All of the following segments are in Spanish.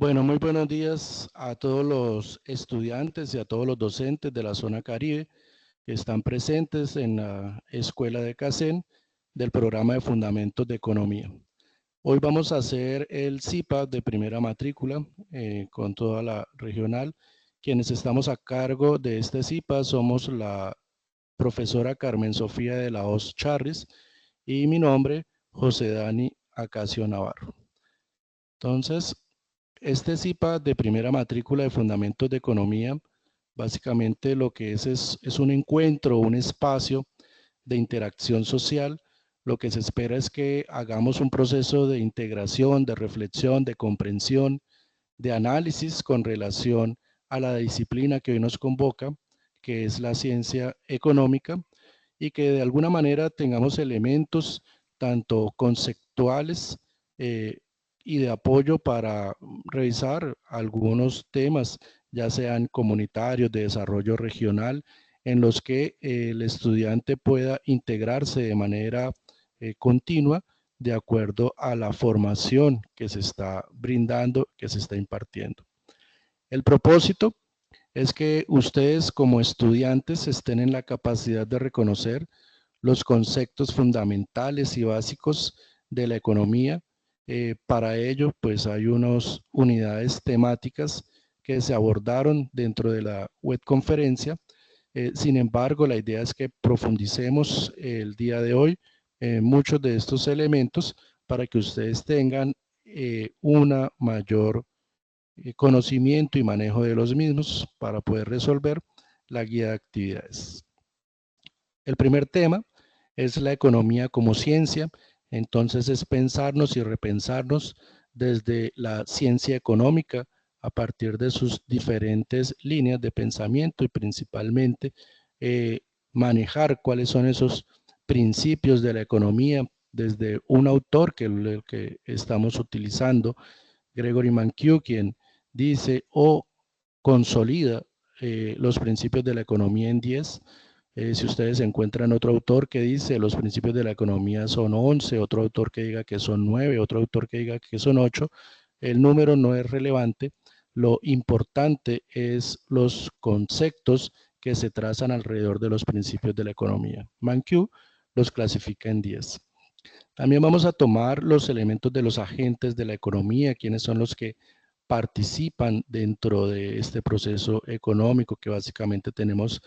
Bueno, muy buenos días a todos los estudiantes y a todos los docentes de la zona Caribe que están presentes en la Escuela de CACEN del programa de Fundamentos de Economía. Hoy vamos a hacer el CIPA de primera matrícula con toda la regional. Quienes estamos a cargo de este CIPA somos la profesora Carmen Sofía de la Hoz Charris y mi nombre, José Dani Acacio Navarro. Entonces, este CIPA de primera matrícula de Fundamentos de Economía, básicamente lo que es un encuentro, un espacio de interacción social. Lo que se espera es que hagamos un proceso de integración, de reflexión, de comprensión, de análisis con relación a la disciplina que hoy nos convoca, que es la ciencia económica, y que de alguna manera tengamos elementos tanto conceptuales y de apoyo para revisar algunos temas, ya sean comunitarios, de desarrollo regional, en los que el estudiante pueda integrarse de manera continua de acuerdo a la formación que se está brindando, que se está impartiendo. El propósito es que ustedes como estudiantes estén en la capacidad de reconocer los conceptos fundamentales y básicos de la economía. Para ello, pues hay unas unidades temáticas que se abordaron dentro de la web conferencia. Sin embargo, la idea es que profundicemos el día de hoy muchos de estos elementos para que ustedes tengan una mayor conocimiento y manejo de los mismos para poder resolver la guía de actividades. El primer tema es la economía como ciencia, entonces es pensarnos y repensarnos desde la ciencia económica a partir de sus diferentes líneas de pensamiento y principalmente manejar cuáles son esos principios de la economía desde un autor que el que estamos utilizando, Gregory Mankiw, quien dice o consolida los principios de la economía en 10. Si ustedes encuentran otro autor que dice los principios de la economía son 11, otro autor que diga que son 9, otro autor que diga que son 8, el número no es relevante. Lo importante es los conceptos que se trazan alrededor de los principios de la economía. Mankiw los clasifica en 10. También vamos a tomar los elementos de los agentes de la economía, quienes son los que participan dentro de este proceso económico, que básicamente tenemos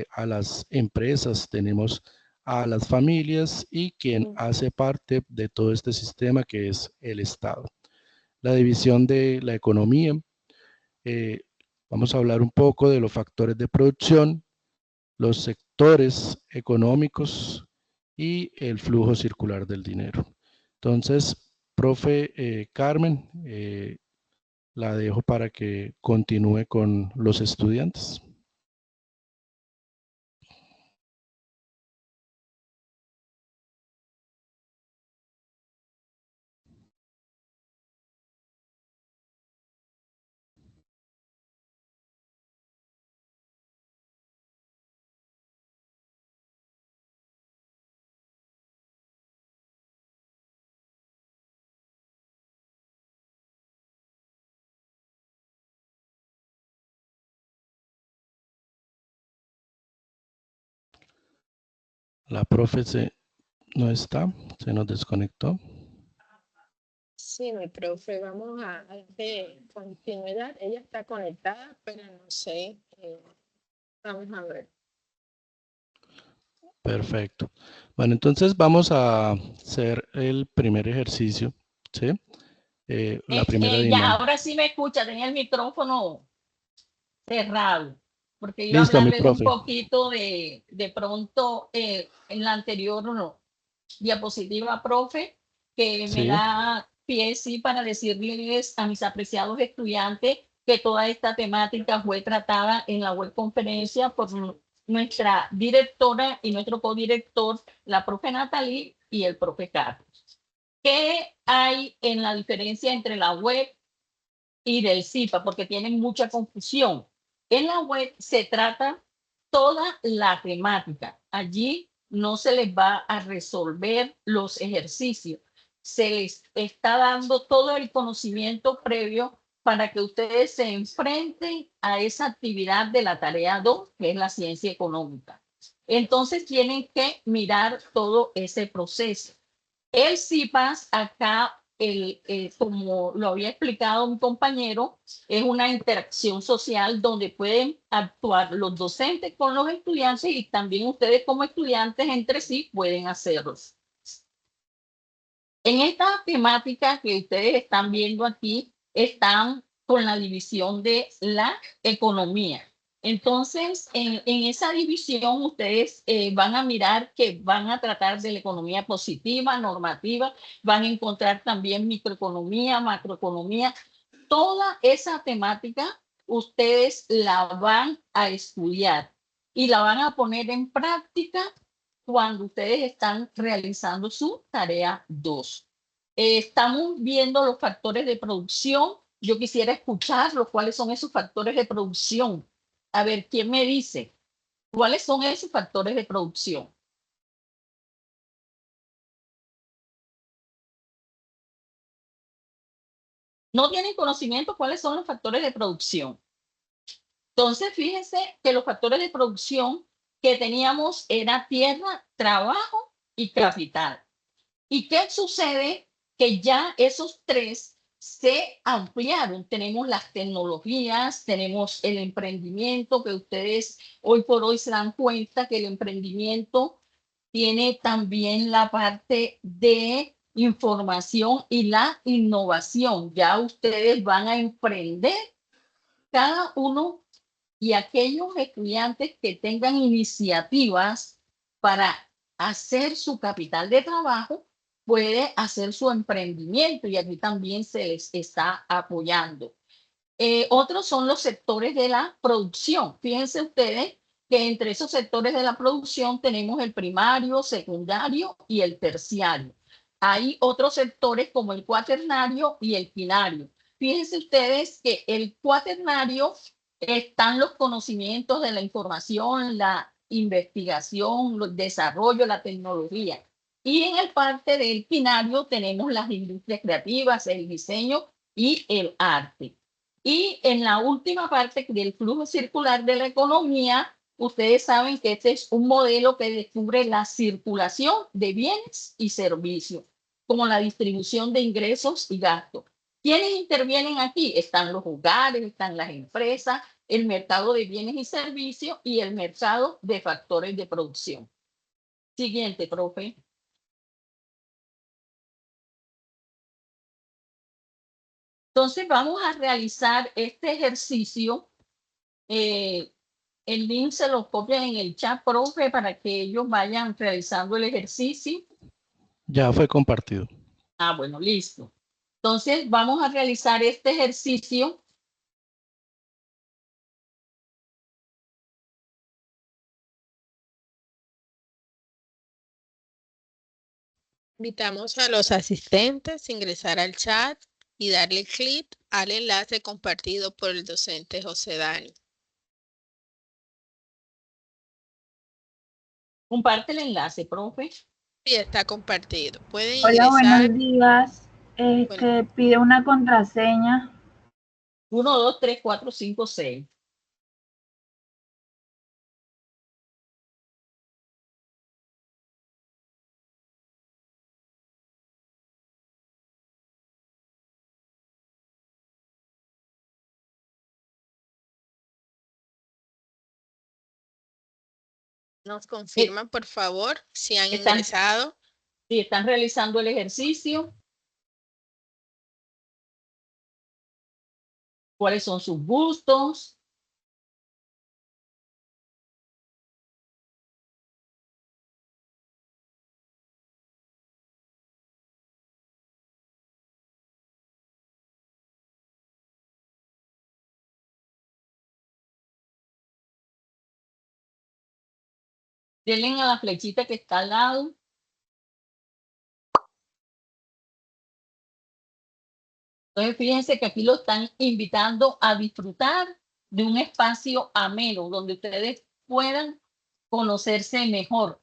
a las empresas, tenemos a las familias y quien hace parte de todo este sistema que es el Estado. La división de la economía, vamos a hablar un poco de los factores de producción, los sectores económicos y el flujo circular del dinero. Entonces, profe Carmen, la dejo para que continúe con los estudiantes. La profe no está, se nos desconectó. Sí, mi profe, vamos a darle continuidad. Ella está conectada, pero no sé. Vamos a ver. Perfecto. Bueno, entonces vamos a hacer el primer ejercicio, ¿sí? La primera Ya, dinámica. ahora sí me escucha, tenía el micrófono cerrado, porque iba a Listo, mi hablarles un profe. poquito de pronto en la anterior diapositiva, profe, que me Sí. da pie, sí, para decirles a mis apreciados estudiantes que toda esta temática fue tratada en la web conferencia por nuestra directora y nuestro codirector, la profe Natalie y el profe Carlos. ¿Qué hay en la diferencia entre la web y del CIPA? Porque tienen mucha confusión. En la web se trata toda la temática. Allí no se les va a resolver los ejercicios. Se les está dando todo el conocimiento previo para que ustedes se enfrenten a esa actividad de la tarea 2, que es la ciencia económica. Entonces tienen que mirar todo ese proceso. El CIPAS acá, como lo había explicado un compañero, es una interacción social donde pueden actuar los docentes con los estudiantes y también ustedes como estudiantes entre sí pueden hacerlo. En esta temática que ustedes están viendo aquí, están con la división de la economía. Entonces, en esa división, ustedes van a mirar que van a tratar de la economía positiva, normativa, van a encontrar también microeconomía, macroeconomía. Toda esa temática, ustedes la van a estudiar y la van a poner en práctica cuando ustedes están realizando su tarea 2. Estamos viendo los factores de producción. Yo quisiera escuchar cuáles son esos factores de producción. A ver, ¿quién me dice cuáles son esos factores de producción? ¿No tienen conocimiento cuáles son los factores de producción? Entonces, fíjense que los factores de producción que teníamos era tierra, trabajo y capital. ¿Y qué sucede? Que ya esos tres se ampliaron. Tenemos las tecnologías, tenemos el emprendimiento, que ustedes hoy por hoy se dan cuenta que el emprendimiento tiene también la parte de información y la innovación. Ya ustedes van a emprender cada uno y aquellos estudiantes que tengan iniciativas para hacer su capital de trabajo, puede hacer su emprendimiento y aquí también se les está apoyando. Otros son los sectores de la producción. Fíjense ustedes que entre esos sectores de la producción tenemos el primario, secundario y el terciario. Hay otros sectores como el cuaternario y el quinario. Fíjense ustedes que el cuaternario están los conocimientos de la información, la investigación, el desarrollo, la tecnología. Y en el parte del quinario tenemos las industrias creativas, el diseño y el arte. Y en la última parte del flujo circular de la economía, ustedes saben que este es un modelo que descubre la circulación de bienes y servicios, como la distribución de ingresos y gastos. ¿Quiénes intervienen aquí? Están los hogares, están las empresas, el mercado de bienes y servicios y el mercado de factores de producción. Siguiente, profe. Entonces vamos a realizar este ejercicio. El link se lo copian en el chat, profe, para que ellos vayan realizando el ejercicio. Ya fue compartido. Ah, bueno, listo. Entonces vamos a realizar este ejercicio. Invitamos a los asistentes a ingresar al chat y darle clic al enlace compartido por el docente José Dani. Comparte el enlace, profe. Sí, está compartido. Pueden Hola, ingresar. buenos días. Bueno. Pide una contraseña. 1, 2, 3, 4, 5, 6. Nos confirman, por favor, si han Están- ingresado. Si están realizando el ejercicio, cuáles son sus gustos. Denle a la flechita que está al lado. Entonces, fíjense que aquí lo están invitando a disfrutar de un espacio ameno donde ustedes puedan conocerse mejor,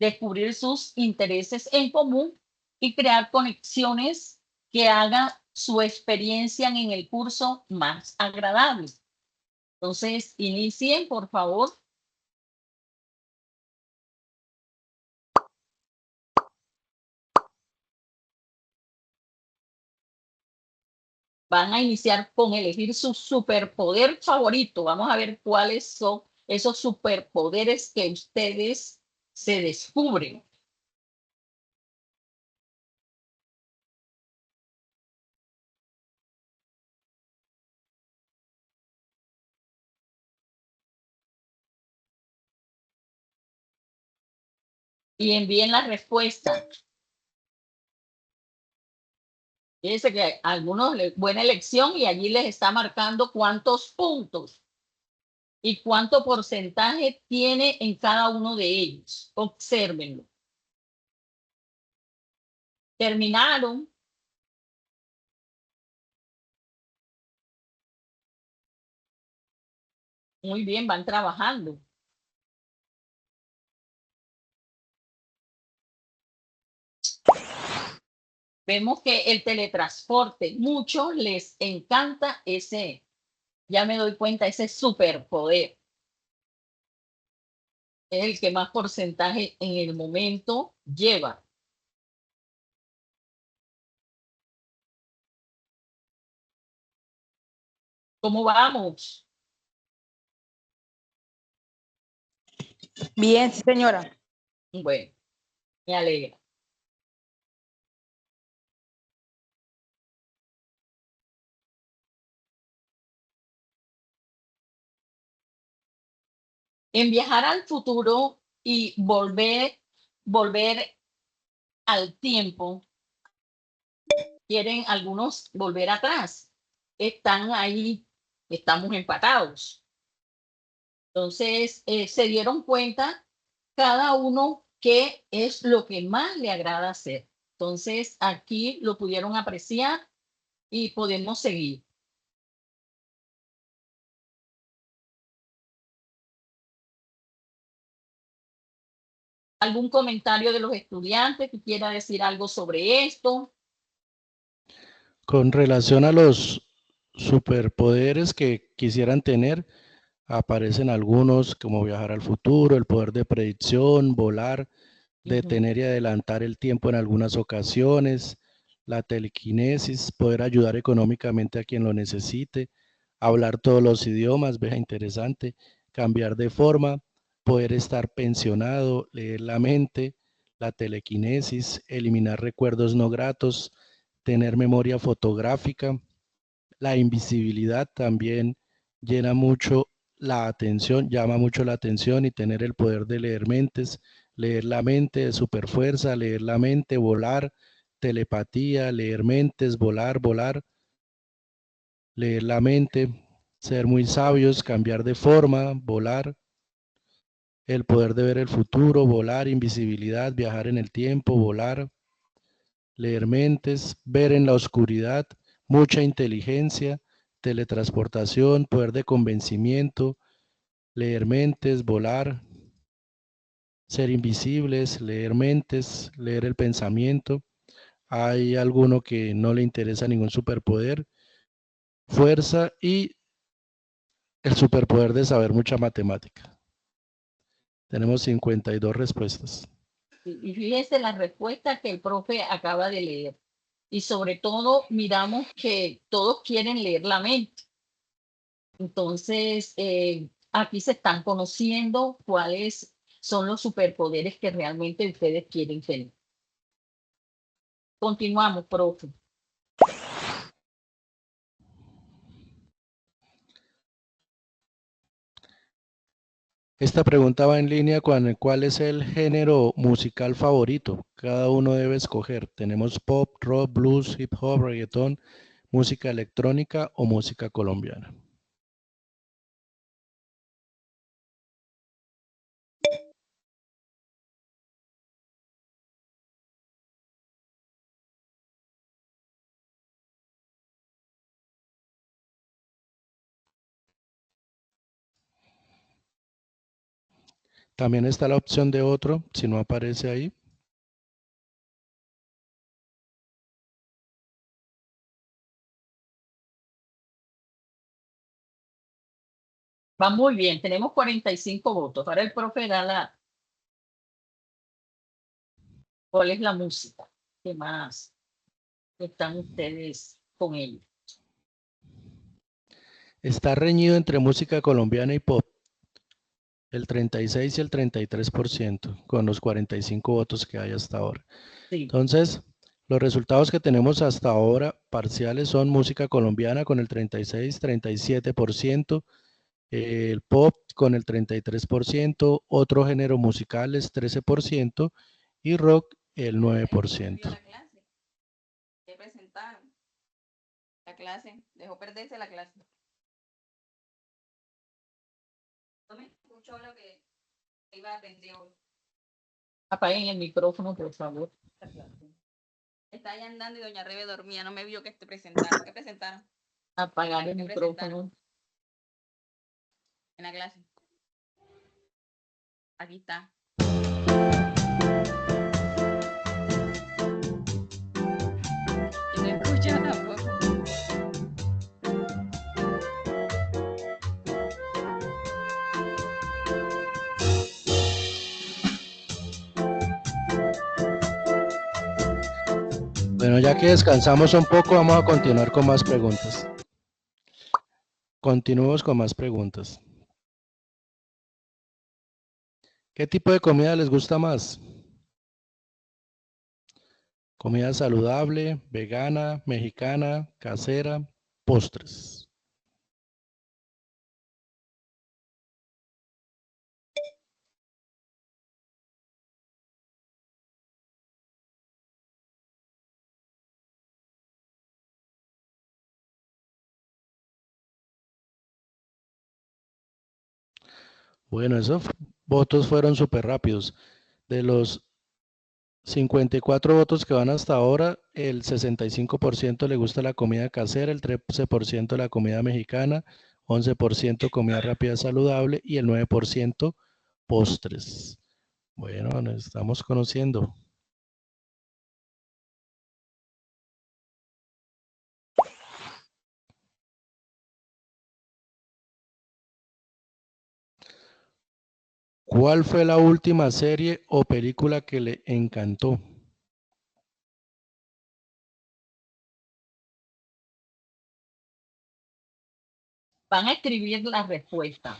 descubrir sus intereses en común y crear conexiones que hagan su experiencia en el curso más agradable. Entonces, inicien, por favor. Van a iniciar con elegir su superpoder favorito. Vamos a ver cuáles son esos superpoderes que ustedes se descubren. Y envíen la respuesta. Fíjense que algunos, buena elección, y allí les está marcando cuántos puntos y cuánto porcentaje tiene en cada uno de ellos. Obsérvenlo. Terminaron. Muy bien, van trabajando. Vemos que el teletransporte, muchos les encanta ese, ya me doy cuenta, ese superpoder. Es el que más porcentaje en el momento lleva. ¿Cómo vamos? Bien, sí, señora. Bueno, me alegra. En viajar al futuro y volver al tiempo, quieren algunos volver atrás. Están ahí, estamos empatados. Entonces, se dieron cuenta cada uno qué es lo que más le agrada hacer. Entonces, aquí lo pudieron apreciar y podemos seguir. ¿Algún comentario de los estudiantes que quiera decir algo sobre esto? Con relación a los superpoderes que quisieran tener, aparecen algunos como viajar al futuro, el poder de predicción, volar, detener y adelantar el tiempo en algunas ocasiones, la telequinesis, poder ayudar económicamente a quien lo necesite, hablar todos los idiomas, vea interesante, cambiar de forma, poder estar pensionado, leer la mente, la telequinesis, eliminar recuerdos no gratos, tener memoria fotográfica, la invisibilidad también llena mucho la atención, llama mucho la atención, y tener el poder de leer mentes, leer la mente de superfuerza, leer la mente, volar, telepatía, leer mentes, volar, leer la mente, ser muy sabios, cambiar de forma, volar, el poder de ver el futuro, volar, invisibilidad, viajar en el tiempo, volar, leer mentes, ver en la oscuridad, mucha inteligencia, teletransportación, poder de convencimiento, leer mentes, volar, ser invisibles, leer mentes, leer el pensamiento. Hay alguno que no le interesa ningún superpoder, fuerza y el superpoder de saber mucha matemática. Tenemos 52 respuestas. Y fíjense la respuesta que el profe acaba de leer. Y sobre todo miramos que todos quieren leer la mente. Entonces, aquí se están conociendo cuáles son los superpoderes que realmente ustedes quieren tener. Continuamos, profe. Esta pregunta va en línea con cuál es el género musical favorito. Cada uno debe escoger. Tenemos pop, rock, blues, hip hop, reggaetón, música electrónica o música colombiana. También está la opción de otro, si no aparece ahí. Va muy bien, tenemos 45 votos. Ahora el profe da la... ¿Cuál es la música? ¿Qué más están ustedes con ello? Está reñido entre música colombiana y pop. El 36 y el 33%, con los 45 votos que hay hasta ahora. Sí. Entonces, los resultados que tenemos hasta ahora parciales son música colombiana con el 36-37%, el pop con el 33%, otros géneros musicales 13% y rock el 9%. La clase. ¿Qué presentaron? La clase. Dejó perderse la clase. No me escuchó lo que iba a aprender hoy. Apaguen el micrófono, por favor. Está ahí andando y doña Rebe dormía. No me vio que presentaron. ¿Qué presentaron? Apagar el ¿Qué micrófono. presentaron? En la clase. Aquí está. Yo no escucho tampoco. Bueno, ya que descansamos un poco, vamos a continuar con más preguntas. Continuemos con más preguntas. ¿Qué tipo de comida les gusta más? Comida saludable, vegana, mexicana, casera, postres. Bueno, esos votos fueron súper rápidos. De los 54 votos que van hasta ahora, el 65% le gusta la comida casera, el 13% la comida mexicana, 11% comida rápida saludable y el 9% postres. Bueno, nos estamos conociendo. ¿Cuál fue la última serie o película que le encantó? Van a escribir la respuesta.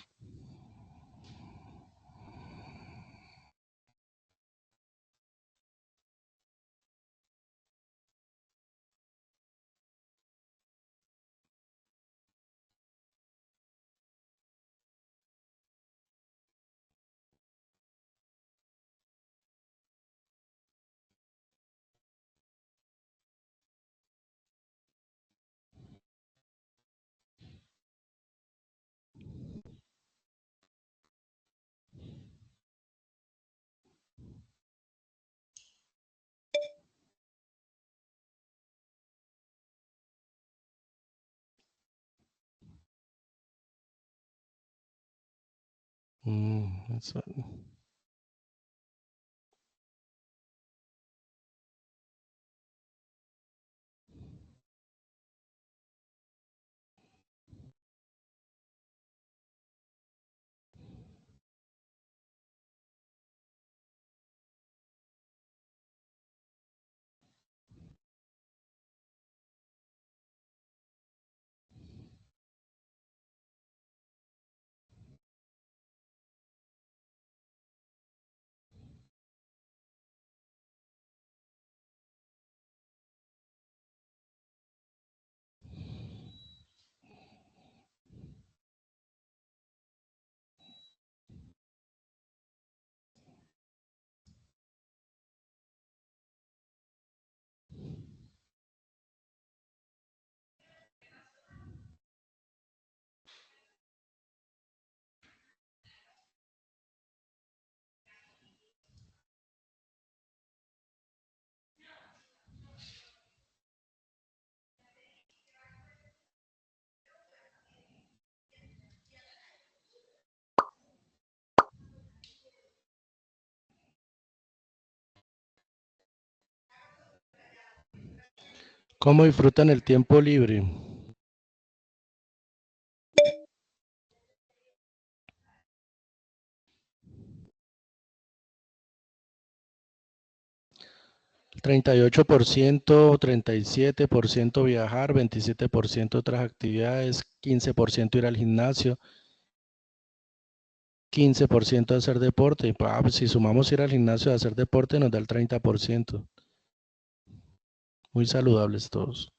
Eso. ¿Cómo disfrutan el tiempo libre? 38%, 37% viajar, 27% otras actividades, 15% ir al gimnasio, 15% hacer deporte. Pues si sumamos ir al gimnasio a hacer deporte nos da el 30%. Muy saludables todos.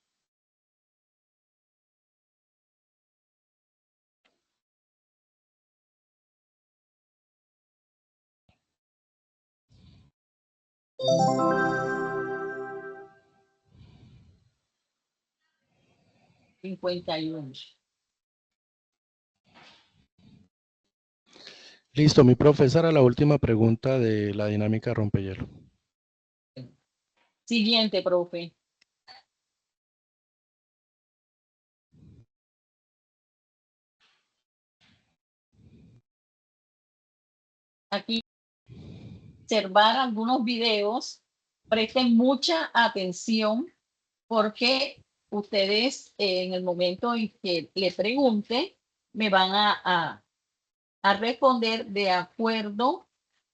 Listo, mi profesora, la última pregunta de la dinámica rompehielo. Siguiente, profe. Aquí observar algunos videos, presten mucha atención porque ustedes en el momento en que le pregunte me van a responder de acuerdo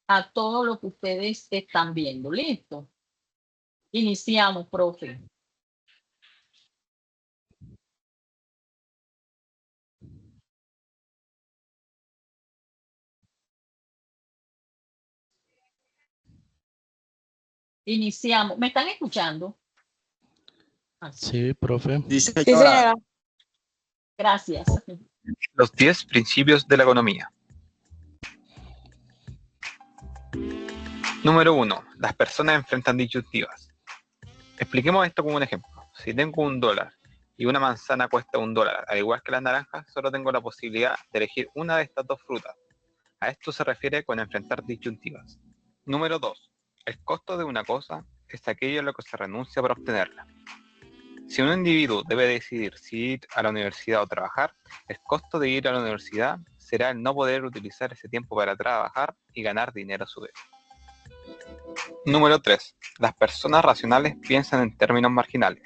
a todo lo que ustedes están viendo. ¿Listo? Iniciamos, profe. Iniciamos. ¿Me están escuchando? Sí, profe. Sí, señora. Gracias. Los 10 principios de la economía. Número 1. Las personas enfrentan disyuntivas. Expliquemos esto como un ejemplo. Si tengo $1 y una manzana cuesta $1, al igual que las naranjas, solo tengo la posibilidad de elegir una de estas dos frutas. A esto se refiere con enfrentar disyuntivas. Número 2. El costo de una cosa es aquello a lo que se renuncia para obtenerla. Si un individuo debe decidir si ir a la universidad o trabajar, el costo de ir a la universidad será el no poder utilizar ese tiempo para trabajar y ganar dinero a su vez. Número 3. Las personas racionales piensan en términos marginales.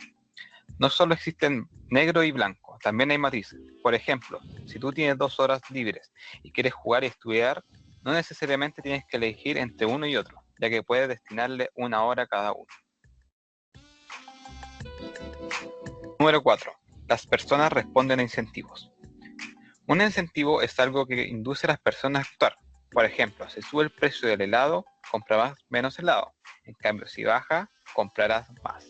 No solo existen negro y blanco, también hay matices. Por ejemplo, si tú tienes 2 horas libres y quieres jugar y estudiar, no necesariamente tienes que elegir entre uno y otro, ya que puedes destinarle 1 hora a cada uno. Número 4. Las personas responden a incentivos. Un incentivo es algo que induce a las personas a actuar. Por ejemplo, si sube el precio del helado, comprarás menos helado. En cambio, si baja, comprarás más.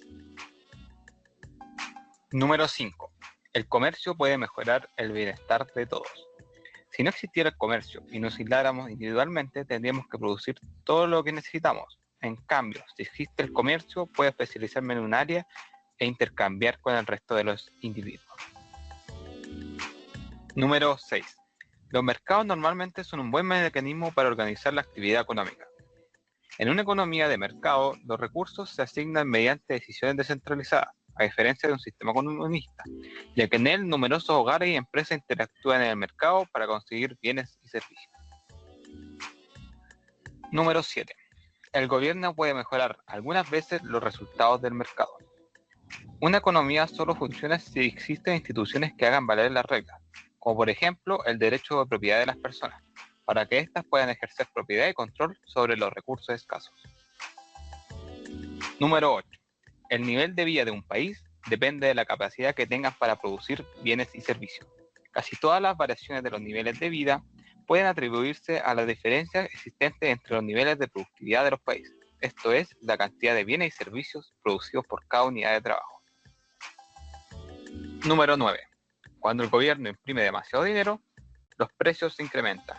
Número 5. El comercio puede mejorar el bienestar de todos. Si no existiera el comercio y nos aisláramos individualmente, tendríamos que producir todo lo que necesitamos. En cambio, si existe el comercio, puedo especializarme en un área e intercambiar con el resto de los individuos. Número 6. Los mercados normalmente son un buen mecanismo para organizar la actividad económica. En una economía de mercado, los recursos se asignan mediante decisiones descentralizadas, a diferencia de un sistema comunista, ya que en él numerosos hogares y empresas interactúan en el mercado para conseguir bienes y servicios. Número 7. El gobierno puede mejorar algunas veces los resultados del mercado. Una economía solo funciona si existen instituciones que hagan valer las reglas, como por ejemplo el derecho de propiedad de las personas, para que éstas puedan ejercer propiedad y control sobre los recursos escasos. Número 8. El nivel de vida de un país depende de la capacidad que tengan para producir bienes y servicios. Casi todas las variaciones de los niveles de vida pueden atribuirse a las diferencias existentes entre los niveles de productividad de los países, esto es, la cantidad de bienes y servicios producidos por cada unidad de trabajo. Número 9. Cuando el gobierno imprime demasiado dinero, los precios se incrementan.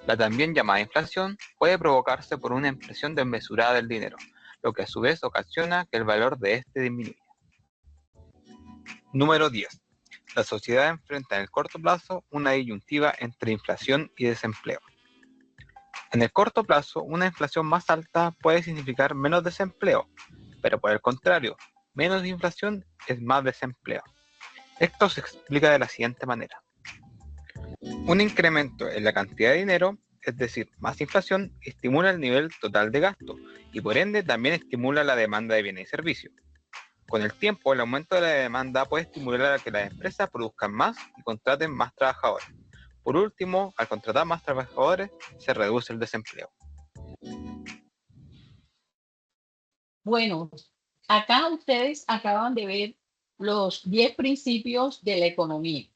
La también llamada inflación puede provocarse por una impresión desmesurada del dinero, lo que a su vez ocasiona que el valor de este disminuya. Número 10. La sociedad enfrenta en el corto plazo una disyuntiva entre inflación y desempleo. En el corto plazo, una inflación más alta puede significar menos desempleo, pero por el contrario, menos inflación es más desempleo. Esto se explica de la siguiente manera. Un incremento en la cantidad de dinero, es decir, más inflación, estimula el nivel total de gasto y por ende también estimula la demanda de bienes y servicios. Con el tiempo, el aumento de la demanda puede estimular a que las empresas produzcan más y contraten más trabajadores. Por último, al contratar más trabajadores, se reduce el desempleo. Bueno, acá ustedes acaban de ver los 10 principios de la economía.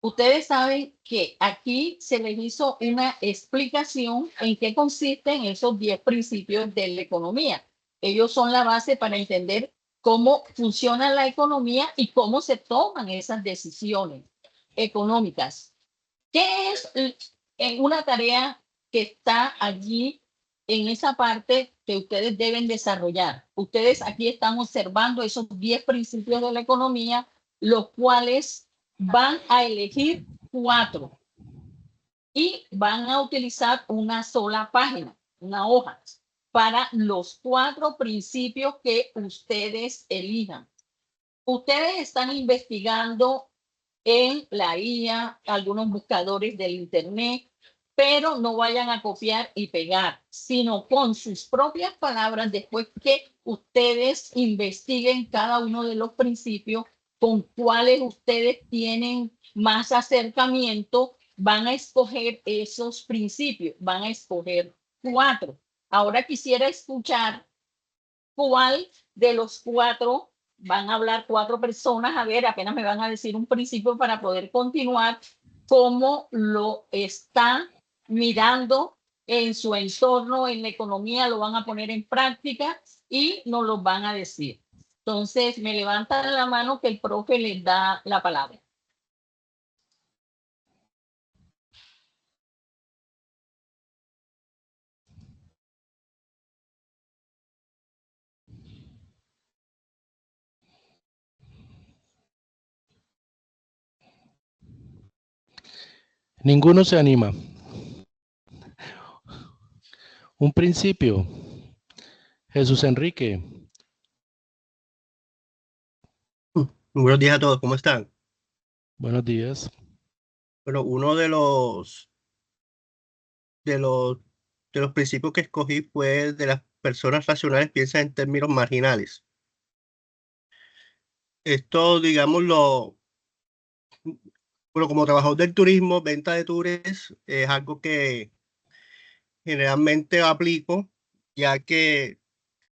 Ustedes saben que aquí se les hizo una explicación en qué consisten esos 10 principios de la economía. Ellos son la base para entender cómo funciona la economía y cómo se toman esas decisiones económicas. ¿Qué es una tarea que está allí en esa parte que ustedes deben desarrollar? Ustedes aquí están observando esos 10 principios de la economía, los cuales van a elegir 4 y van a utilizar una sola página, una hoja, para los 4 principios que ustedes elijan. Ustedes están investigando en la IA, algunos buscadores del Internet, pero no vayan a copiar y pegar, sino con sus propias palabras, después que ustedes investiguen cada uno de los principios con cuáles ustedes tienen más acercamiento, van a escoger esos principios, van a escoger 4. Ahora quisiera escuchar cuál de los 4 van a hablar 4 personas, a ver, apenas me van a decir un principio para poder continuar, cómo lo está mirando en su entorno, en la economía, lo van a poner en práctica y nos lo van a decir. Entonces, me levantan la mano que el profe les da la palabra. Ninguno se anima. Un principio. Jesús Enrique. Buenos días a todos, ¿cómo están? Buenos días. Bueno, uno de los principios que escogí fue de las personas racionales piensan en términos marginales. Esto, digámoslo, bueno, como trabajador del turismo, venta de tours, es algo que generalmente aplico, ya que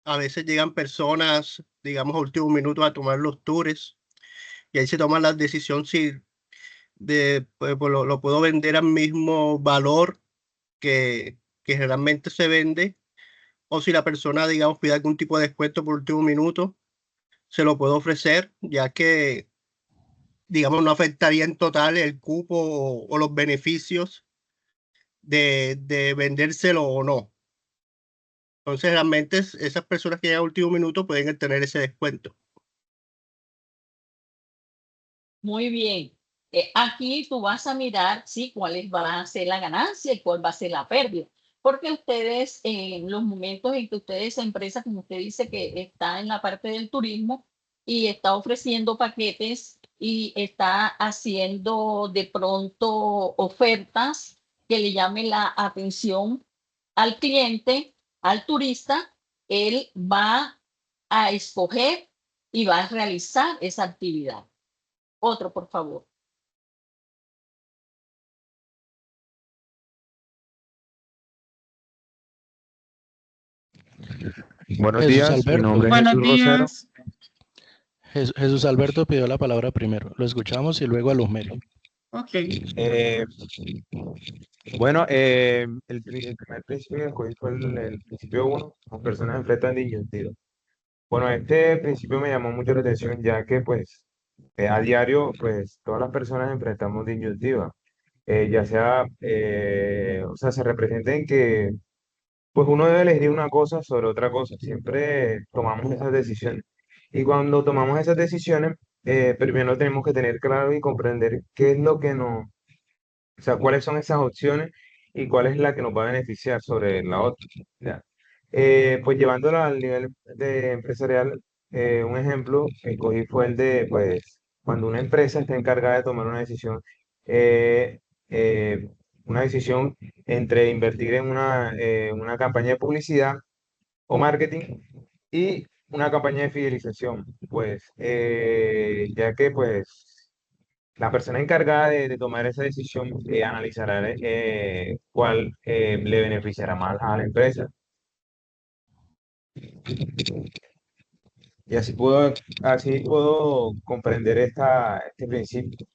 a veces llegan personas, digamos, a último minuto a tomar los tours y ahí se toma la decisión si pues lo puedo vender al mismo valor que generalmente se vende, o si la persona, digamos, pide algún tipo de descuento por último minuto, se lo puedo ofrecer, ya que, digamos, no afectaría en total el cupo o los beneficios de vendérselo o no. Entonces, realmente esas personas que llegan a último minuto pueden tener ese descuento. Muy bien. Aquí tú vas a mirar, sí, cuál va a ser la ganancia y cuál va a ser la pérdida. Porque ustedes, en los momentos en que ustedes, empresa, como usted dice, que está en la parte del turismo y está ofreciendo paquetes y está haciendo de pronto ofertas que le llamen la atención al cliente, al turista, él va a escoger y va a realizar esa actividad. Otro, por favor. Buenos Jesús días, mi Alberto. nombre es Buenos Jesús Rosero. días. Jesús Alberto pidió la palabra primero. Lo escuchamos y luego a Luzmeri. Ok. Bueno, el primer principio que escogí fue el principio 1, las personas enfrentan disyuntivas. Bueno, este principio me llamó mucho la atención ya que pues a diario pues todas las personas enfrentamos disyuntivas, ya sea, o sea, se representen que pues uno debe elegir una cosa sobre otra cosa. Siempre tomamos esas decisiones. Y cuando tomamos esas decisiones, primero tenemos que tener claro y comprender qué es lo que nos, o sea, cuáles son esas opciones y cuál es la que nos va a beneficiar sobre la otra. ¿Ya? Pues llevándolo al nivel de empresarial, un ejemplo que cogí fue el de, pues, cuando una empresa está encargada de tomar eh, eh, una decisión entre invertir en una campaña de publicidad o marketing y una campaña de fidelización, pues, ya que, pues, la persona encargada de tomar esa decisión analizará cuál le beneficiará más a la empresa. Y así puedo comprender este principio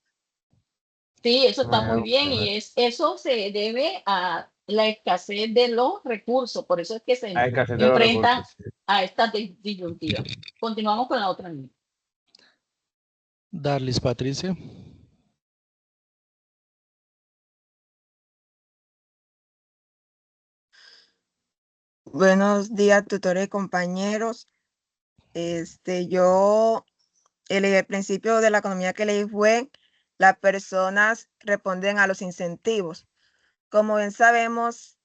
Sí, eso de está manera muy bien mejor. y eso se debe a la escasez de los recursos, por eso es que se Hay escasez de los enfrentan recursos. Sí. a esta disyuntiva. Continuamos con la otra niña. Darlis Patricia. Buenos días, tutores y compañeros. El principio de la economía que leí fue: las personas responden a los incentivos. Como bien sabemos,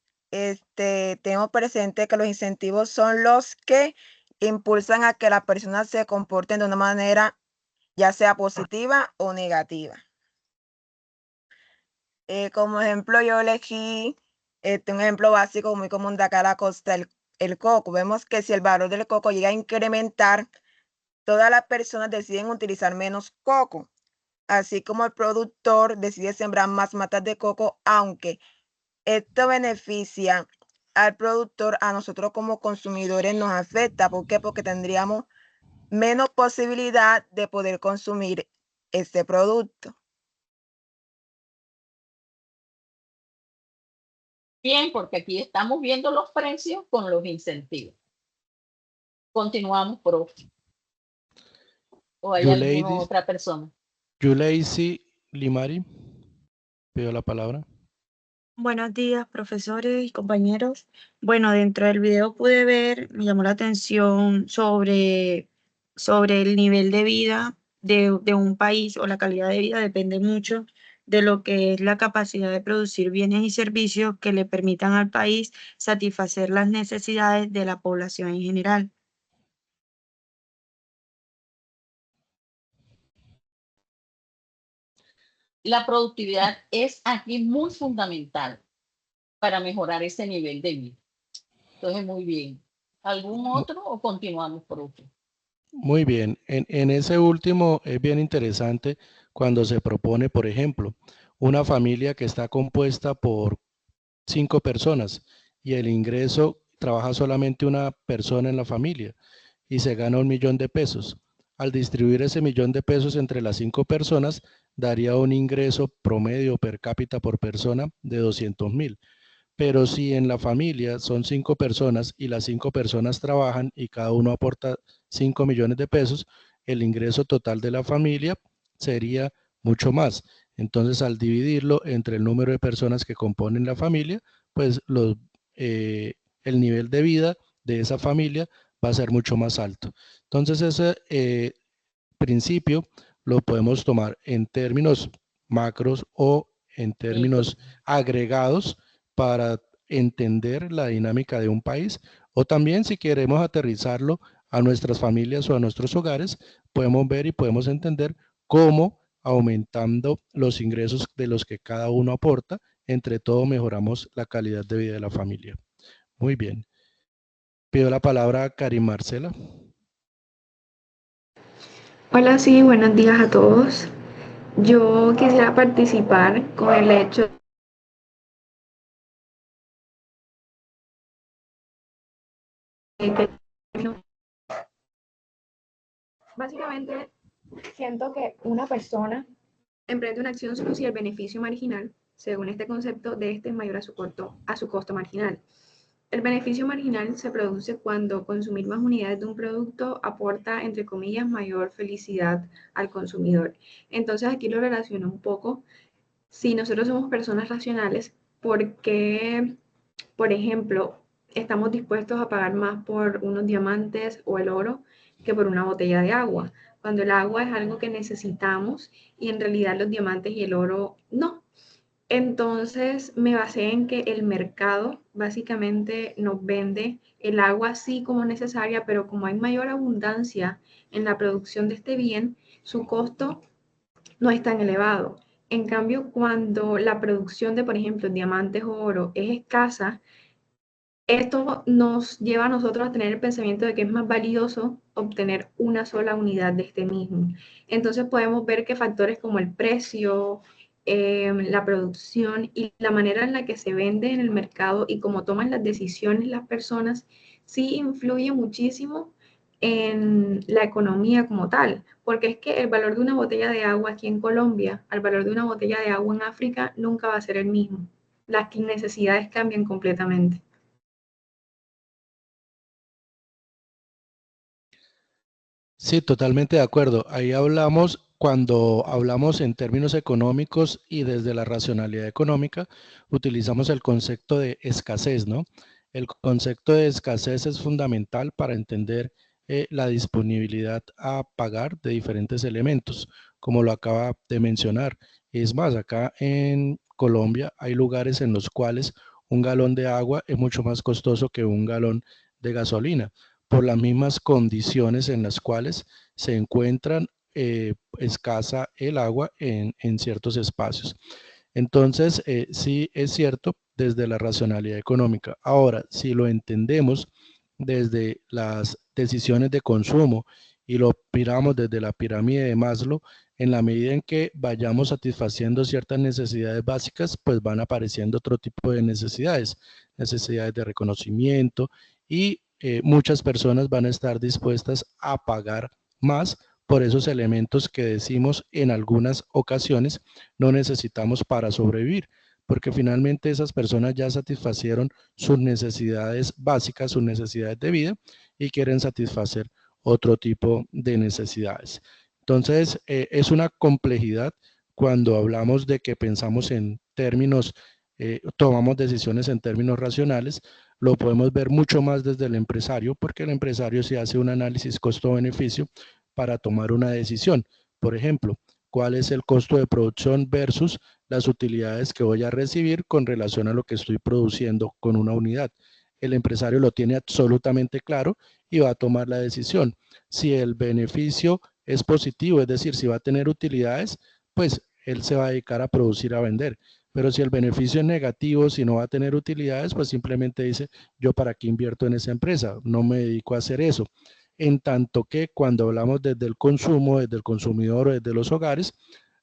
tengo presente que los incentivos son los que impulsan a que las personas se comporten de una manera ya sea positiva o negativa. Como ejemplo, yo elegí un ejemplo básico muy común de acá a la costa, el coco. Vemos que si el valor del coco llega a incrementar, todas las personas deciden utilizar menos coco, así como el productor decide sembrar más matas de coco, aunque esto beneficia al productor, a nosotros como consumidores nos afecta. ¿Por qué? Porque tendríamos menos posibilidad de poder consumir este producto. Bien, porque aquí estamos viendo los precios con los incentivos. Continuamos, profe. ¿O hay alguna otra persona? Yuleisi Limari, pido la palabra. Buenos días, profesores y compañeros. Bueno, dentro del video pude ver, me llamó la atención sobre el nivel de vida de un país, o la calidad de vida depende mucho de lo que es la capacidad de producir bienes y servicios que le permitan al país satisfacer las necesidades de la población en general. La productividad es aquí muy fundamental para mejorar ese nivel de vida. Entonces, muy bien. ¿Algún otro o continuamos, profe? Muy bien. En ese último es bien interesante cuando se propone, por ejemplo, una familia que está compuesta por 5 personas y el ingreso trabaja solamente una persona en la familia y se gana 1.000.000 de pesos. Al distribuir ese 1.000.000 de pesos entre las 5 personas, daría un ingreso promedio per cápita por persona de 200.000. Pero si en la familia son 5 personas y las 5 personas trabajan y cada uno aporta 5 millones de pesos, el ingreso total de la familia sería mucho más. Entonces, al dividirlo entre el número de personas que componen la familia, pues el nivel de vida de esa familia va a ser mucho más alto. Entonces, ese principio lo podemos tomar en términos macros o en términos agregados para entender la dinámica de un país, o también si queremos aterrizarlo a nuestras familias o a nuestros hogares, podemos ver y podemos entender cómo aumentando los ingresos de los que cada uno aporta, entre todo mejoramos la calidad de vida de la familia. Muy bien. Pido la palabra a Karin Marcela. Hola, sí, buenos días a todos. Yo quisiera participar con el hecho de que básicamente siento que una persona emprende una acción solo si el beneficio marginal, según este concepto, de este es mayor a su costo marginal. El beneficio marginal se produce cuando consumir más unidades de un producto aporta, entre comillas, mayor felicidad al consumidor. Entonces aquí lo relaciono un poco. Si nosotros somos personas racionales, ¿por qué, por ejemplo, estamos dispuestos a pagar más por unos diamantes o el oro que por una botella de agua? Cuando el agua es algo que necesitamos y en realidad los diamantes y el oro no. Entonces me basé en que el mercado básicamente nos vende el agua así como necesaria, pero como hay mayor abundancia en la producción de este bien, su costo no es tan elevado. En cambio, cuando la producción de, por ejemplo, diamantes o oro es escasa, esto nos lleva a nosotros a tener el pensamiento de que es más valioso obtener una sola unidad de este mismo. Entonces podemos ver que factores como el precio, la producción y la manera en la que se vende en el mercado y cómo toman las decisiones las personas sí influye muchísimo en la economía como tal, porque es que el valor de una botella de agua aquí en Colombia, al valor de una botella de agua en África, nunca va a ser el mismo. Las necesidades cambian completamente. Sí, totalmente de acuerdo. Ahí hablamos, cuando hablamos en términos económicos y desde la racionalidad económica, utilizamos el concepto de escasez, ¿no? El concepto de escasez es fundamental para entender la disponibilidad a pagar de diferentes elementos, como lo acaba de mencionar. Es más, acá en Colombia hay lugares en los cuales un galón de agua es mucho más costoso que un galón de gasolina por las mismas condiciones en las cuales se encuentran escasa el agua en ciertos espacios. Entonces, sí es cierto desde la racionalidad económica. Ahora, si lo entendemos desde las decisiones de consumo y lo miramos desde la pirámide de Maslow, en la medida en que vayamos satisfaciendo ciertas necesidades básicas, pues van apareciendo otro tipo de necesidades, necesidades de reconocimiento y muchas personas van a estar dispuestas a pagar más por esos elementos que decimos en algunas ocasiones no necesitamos para sobrevivir, porque finalmente esas personas ya satisfacieron sus necesidades básicas, sus necesidades de vida y quieren satisfacer otro tipo de necesidades. Entonces, es una complejidad cuando hablamos de que pensamos en términos, tomamos decisiones en términos racionales, lo podemos ver mucho más desde el empresario, porque el empresario se hace un análisis costo-beneficio para tomar una decisión. Por ejemplo, ¿cuál es el costo de producción versus las utilidades que voy a recibir con relación a lo que estoy produciendo con una unidad? El empresario lo tiene absolutamente claro y va a tomar la decisión. Si el beneficio es positivo, es decir, si va a tener utilidades, pues él se va a dedicar a producir, a vender. Pero si el beneficio es negativo, si no va a tener utilidades, pues simplemente dice, yo para qué invierto en esa empresa, no me dedico a hacer eso. En tanto que cuando hablamos desde el consumo, desde el consumidor o desde los hogares,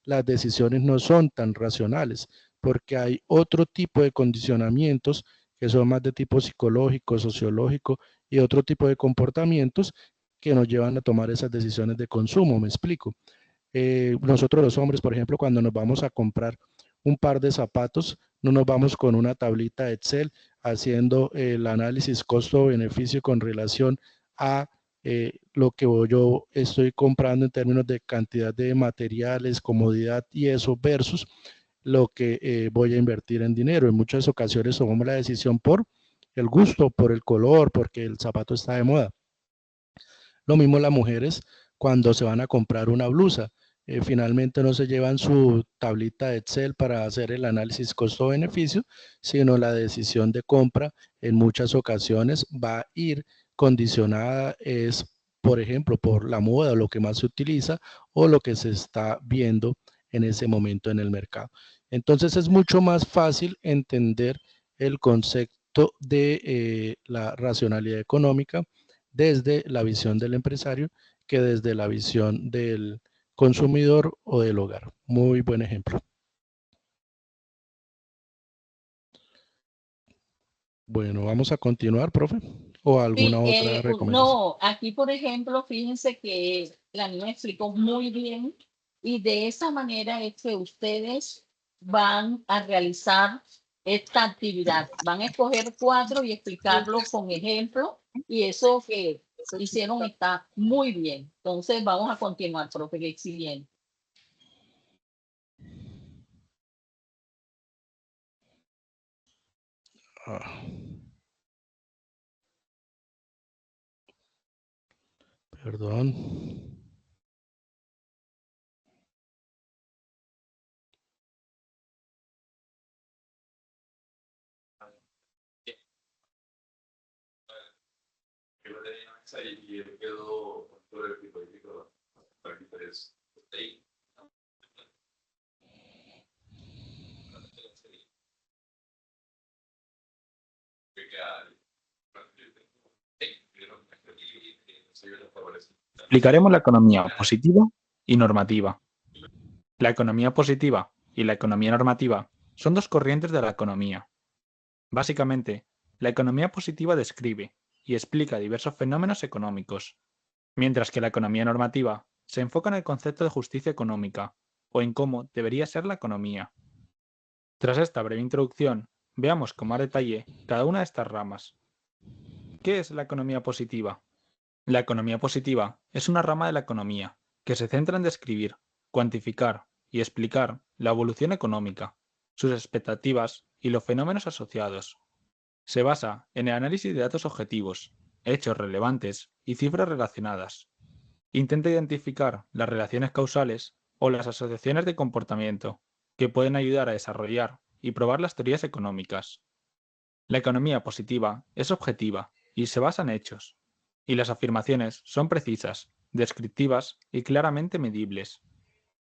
las decisiones no son tan racionales, porque hay otro tipo de condicionamientos que son más de tipo psicológico, sociológico y otro tipo de comportamientos que nos llevan a tomar esas decisiones de consumo, me explico. Nosotros los hombres, por ejemplo, cuando nos vamos a comprar un par de zapatos, no nos vamos con una tablita de Excel haciendo el análisis costo-beneficio con relación a lo que yo estoy comprando en términos de cantidad de materiales, comodidad y eso versus lo que voy a invertir en dinero. En muchas ocasiones tomamos la decisión por el gusto, por el color, porque el zapato está de moda. Lo mismo las mujeres cuando se van a comprar una blusa. Finalmente no se llevan su tablita de Excel para hacer el análisis costo-beneficio, sino la decisión de compra en muchas ocasiones va a ir condicionada es, por ejemplo, por la moda, lo que más se utiliza o lo que se está viendo en ese momento en el mercado. Entonces es mucho más fácil entender el concepto de la racionalidad económica desde la visión del empresario que desde la visión del consumidor o del hogar. Muy buen ejemplo. Bueno, vamos a continuar, profe, o alguna otra recomendación. No, aquí por ejemplo, fíjense que la niña explicó muy bien y de esa manera es que ustedes van a realizar esta actividad. Van a escoger 4 y explicarlo con ejemplo y eso que hicieron está muy bien. Entonces vamos a continuar, profe, que siguiente. Perdón. Y él quedó por el tipo de para interés. Explicaremos la economía positiva y normativa. La economía positiva y la economía normativa son dos corrientes de la economía. Básicamente, la economía positiva describe y explica diversos fenómenos económicos, mientras que la economía normativa se enfoca en el concepto de justicia económica o en cómo debería ser la economía. Tras esta breve introducción, veamos con más detalle cada una de estas ramas. ¿Qué es la economía positiva? La economía positiva es una rama de la economía que se centra en describir, cuantificar y explicar la evolución económica, sus expectativas y los fenómenos asociados. Se basa en el análisis de datos objetivos, hechos relevantes y cifras relacionadas. Intenta identificar las relaciones causales o las asociaciones de comportamiento que pueden ayudar a desarrollar y probar las teorías económicas. La economía positiva es objetiva y se basa en hechos, y las afirmaciones son precisas, descriptivas y claramente medibles.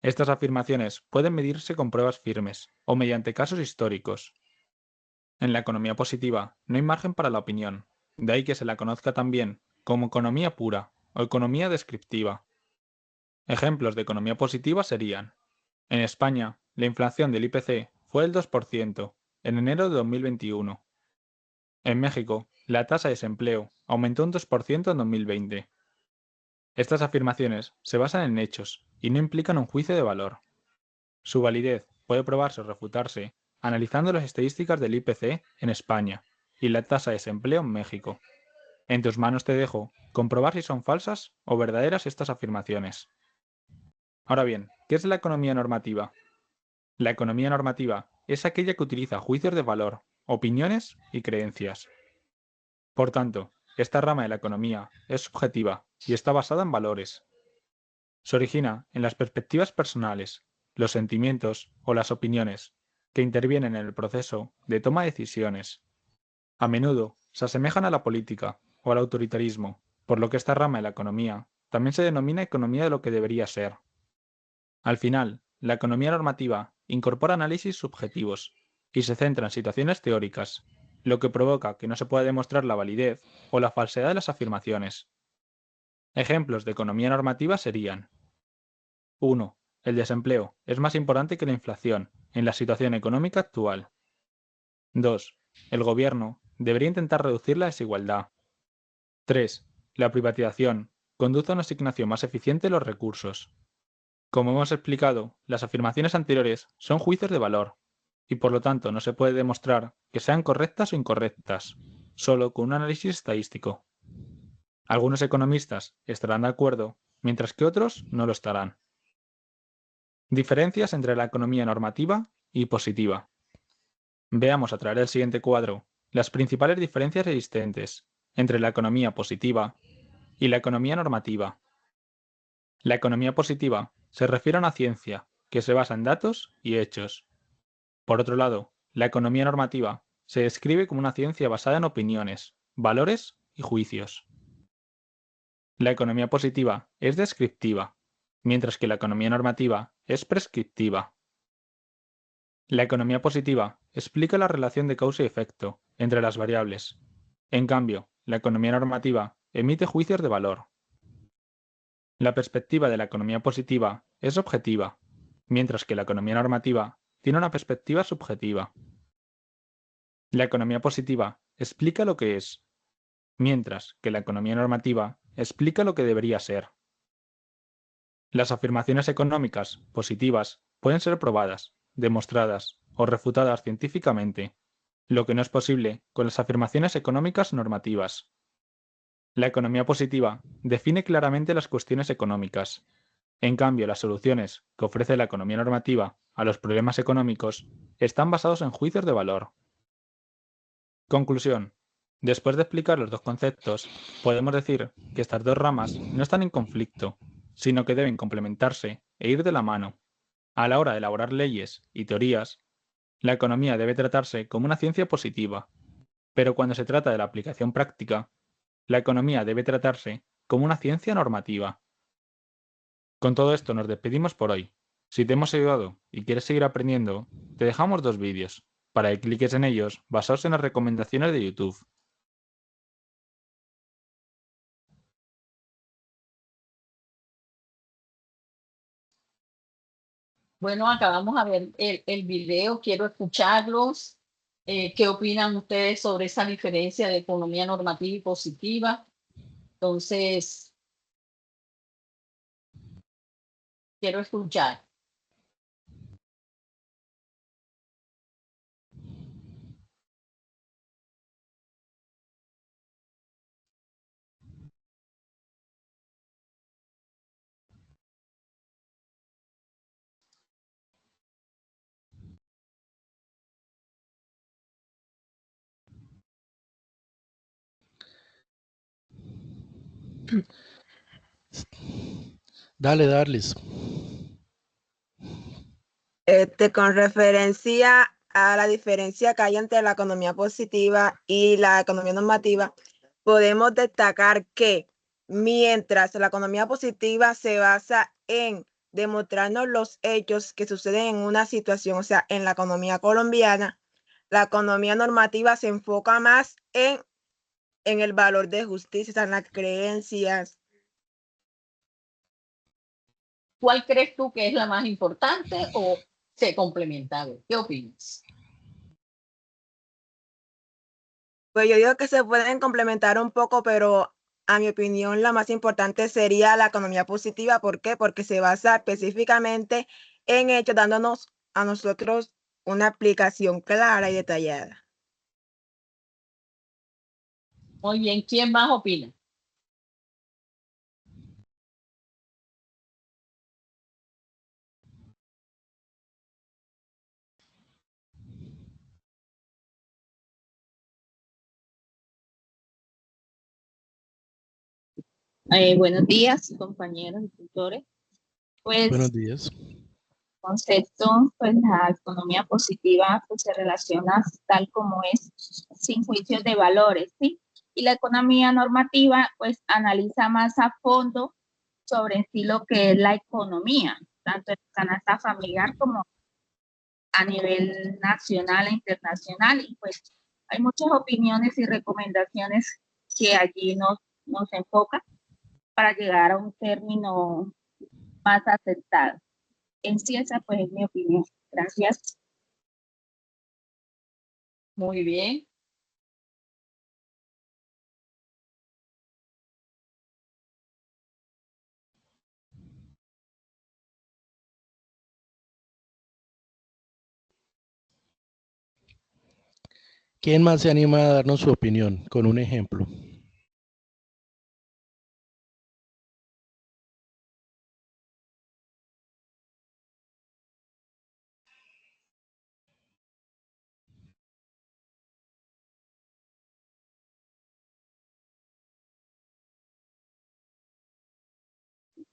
Estas afirmaciones pueden medirse con pruebas firmes o mediante casos históricos. En la economía positiva no hay margen para la opinión, de ahí que se la conozca también como economía pura o economía descriptiva. Ejemplos de economía positiva serían: en España, la inflación del IPC fue del 2% en enero de 2021. En México, la tasa de desempleo aumentó un 2% en 2020. Estas afirmaciones se basan en hechos y no implican un juicio de valor. Su validez puede probarse o refutarse analizando las estadísticas del IPC en España y la tasa de desempleo en México. En tus manos te dejo comprobar si son falsas o verdaderas estas afirmaciones. Ahora bien, ¿qué es la economía normativa? La economía normativa es aquella que utiliza juicios de valor, opiniones y creencias. Por tanto, esta rama de la economía es subjetiva y está basada en valores. Se origina en las perspectivas personales, los sentimientos o las opiniones que intervienen en el proceso de toma de decisiones. A menudo se asemejan a la política o al autoritarismo, por lo que esta rama de la economía también se denomina economía de lo que debería ser. Al final, la economía normativa incorpora análisis subjetivos y se centra en situaciones teóricas, lo que provoca que no se pueda demostrar la validez o la falsedad de las afirmaciones. Ejemplos de economía normativa serían: 1. El desempleo es más importante que la inflación en la situación económica actual. 2. El gobierno debería intentar reducir la desigualdad. 3. La privatización conduce a una asignación más eficiente de los recursos. Como hemos explicado, las afirmaciones anteriores son juicios de valor, y por lo tanto no se puede demostrar que sean correctas o incorrectas, solo con un análisis estadístico. Algunos economistas estarán de acuerdo, mientras que otros no lo estarán. Diferencias entre la economía normativa y positiva. Veamos a través del siguiente cuadro las principales diferencias existentes entre la economía positiva y la economía normativa. La economía positiva se refiere a una ciencia que se basa en datos y hechos. Por otro lado, la economía normativa se describe como una ciencia basada en opiniones, valores y juicios. La economía positiva es descriptiva, mientras que la economía normativa es prescriptiva. La economía positiva explica la relación de causa y efecto entre las variables. En cambio, la economía normativa emite juicios de valor. La perspectiva de la economía positiva es objetiva, mientras que la economía normativa tiene una perspectiva subjetiva. La economía positiva explica lo que es, mientras que la economía normativa explica lo que debería ser. Las afirmaciones económicas positivas pueden ser probadas, demostradas o refutadas científicamente, lo que no es posible con las afirmaciones económicas normativas. La economía positiva define claramente las cuestiones económicas. En cambio, las soluciones que ofrece la economía normativa a los problemas económicos están basados en juicios de valor. Conclusión. Después de explicar los dos conceptos, podemos decir que estas dos ramas no están en conflicto, sino que deben complementarse e ir de la mano. A la hora de elaborar leyes y teorías, la economía debe tratarse como una ciencia positiva, pero cuando se trata de la aplicación práctica, la economía debe tratarse como una ciencia normativa. Con todo esto nos despedimos por hoy. Si te hemos ayudado y quieres seguir aprendiendo, te dejamos dos vídeos, para que cliques en ellos basados en las recomendaciones de YouTube. Bueno, acabamos de ver el video, quiero escucharlos. ¿Qué opinan ustedes sobre esa diferencia de economía normativa y positiva? Entonces, quiero escuchar. Dale, Darlis. Con referencia a la diferencia que hay entre la economía positiva y la economía normativa, podemos destacar que mientras la economía positiva se basa en demostrarnos los hechos que suceden en una situación, o sea, en la economía colombiana, la economía normativa se enfoca más en el valor de justicia, o sea, en las creencias. ¿Cuál crees tú que es la más importante o se complementa? ¿Qué opinas? Pues yo digo que se pueden complementar un poco, pero a mi opinión la más importante sería la economía positiva. ¿Por qué? Porque se basa específicamente en hechos, dándonos a nosotros una aplicación clara y detallada. Muy bien, ¿quién más opina? Buenos días, compañeros y tutores. Pues Buenos días. concepto, pues la economía positiva pues, se relaciona tal como es, sin juicios de valores, ¿sí? Y la economía normativa pues analiza más a fondo sobre en sí lo que es la economía, tanto en canasta familiar como a nivel nacional e internacional. Y pues hay muchas opiniones y recomendaciones que allí nos enfocan para llegar a un término más aceptado. En sí, esa pues es mi opinión. Gracias. Muy bien. ¿Quién más se anima a darnos su opinión con un ejemplo?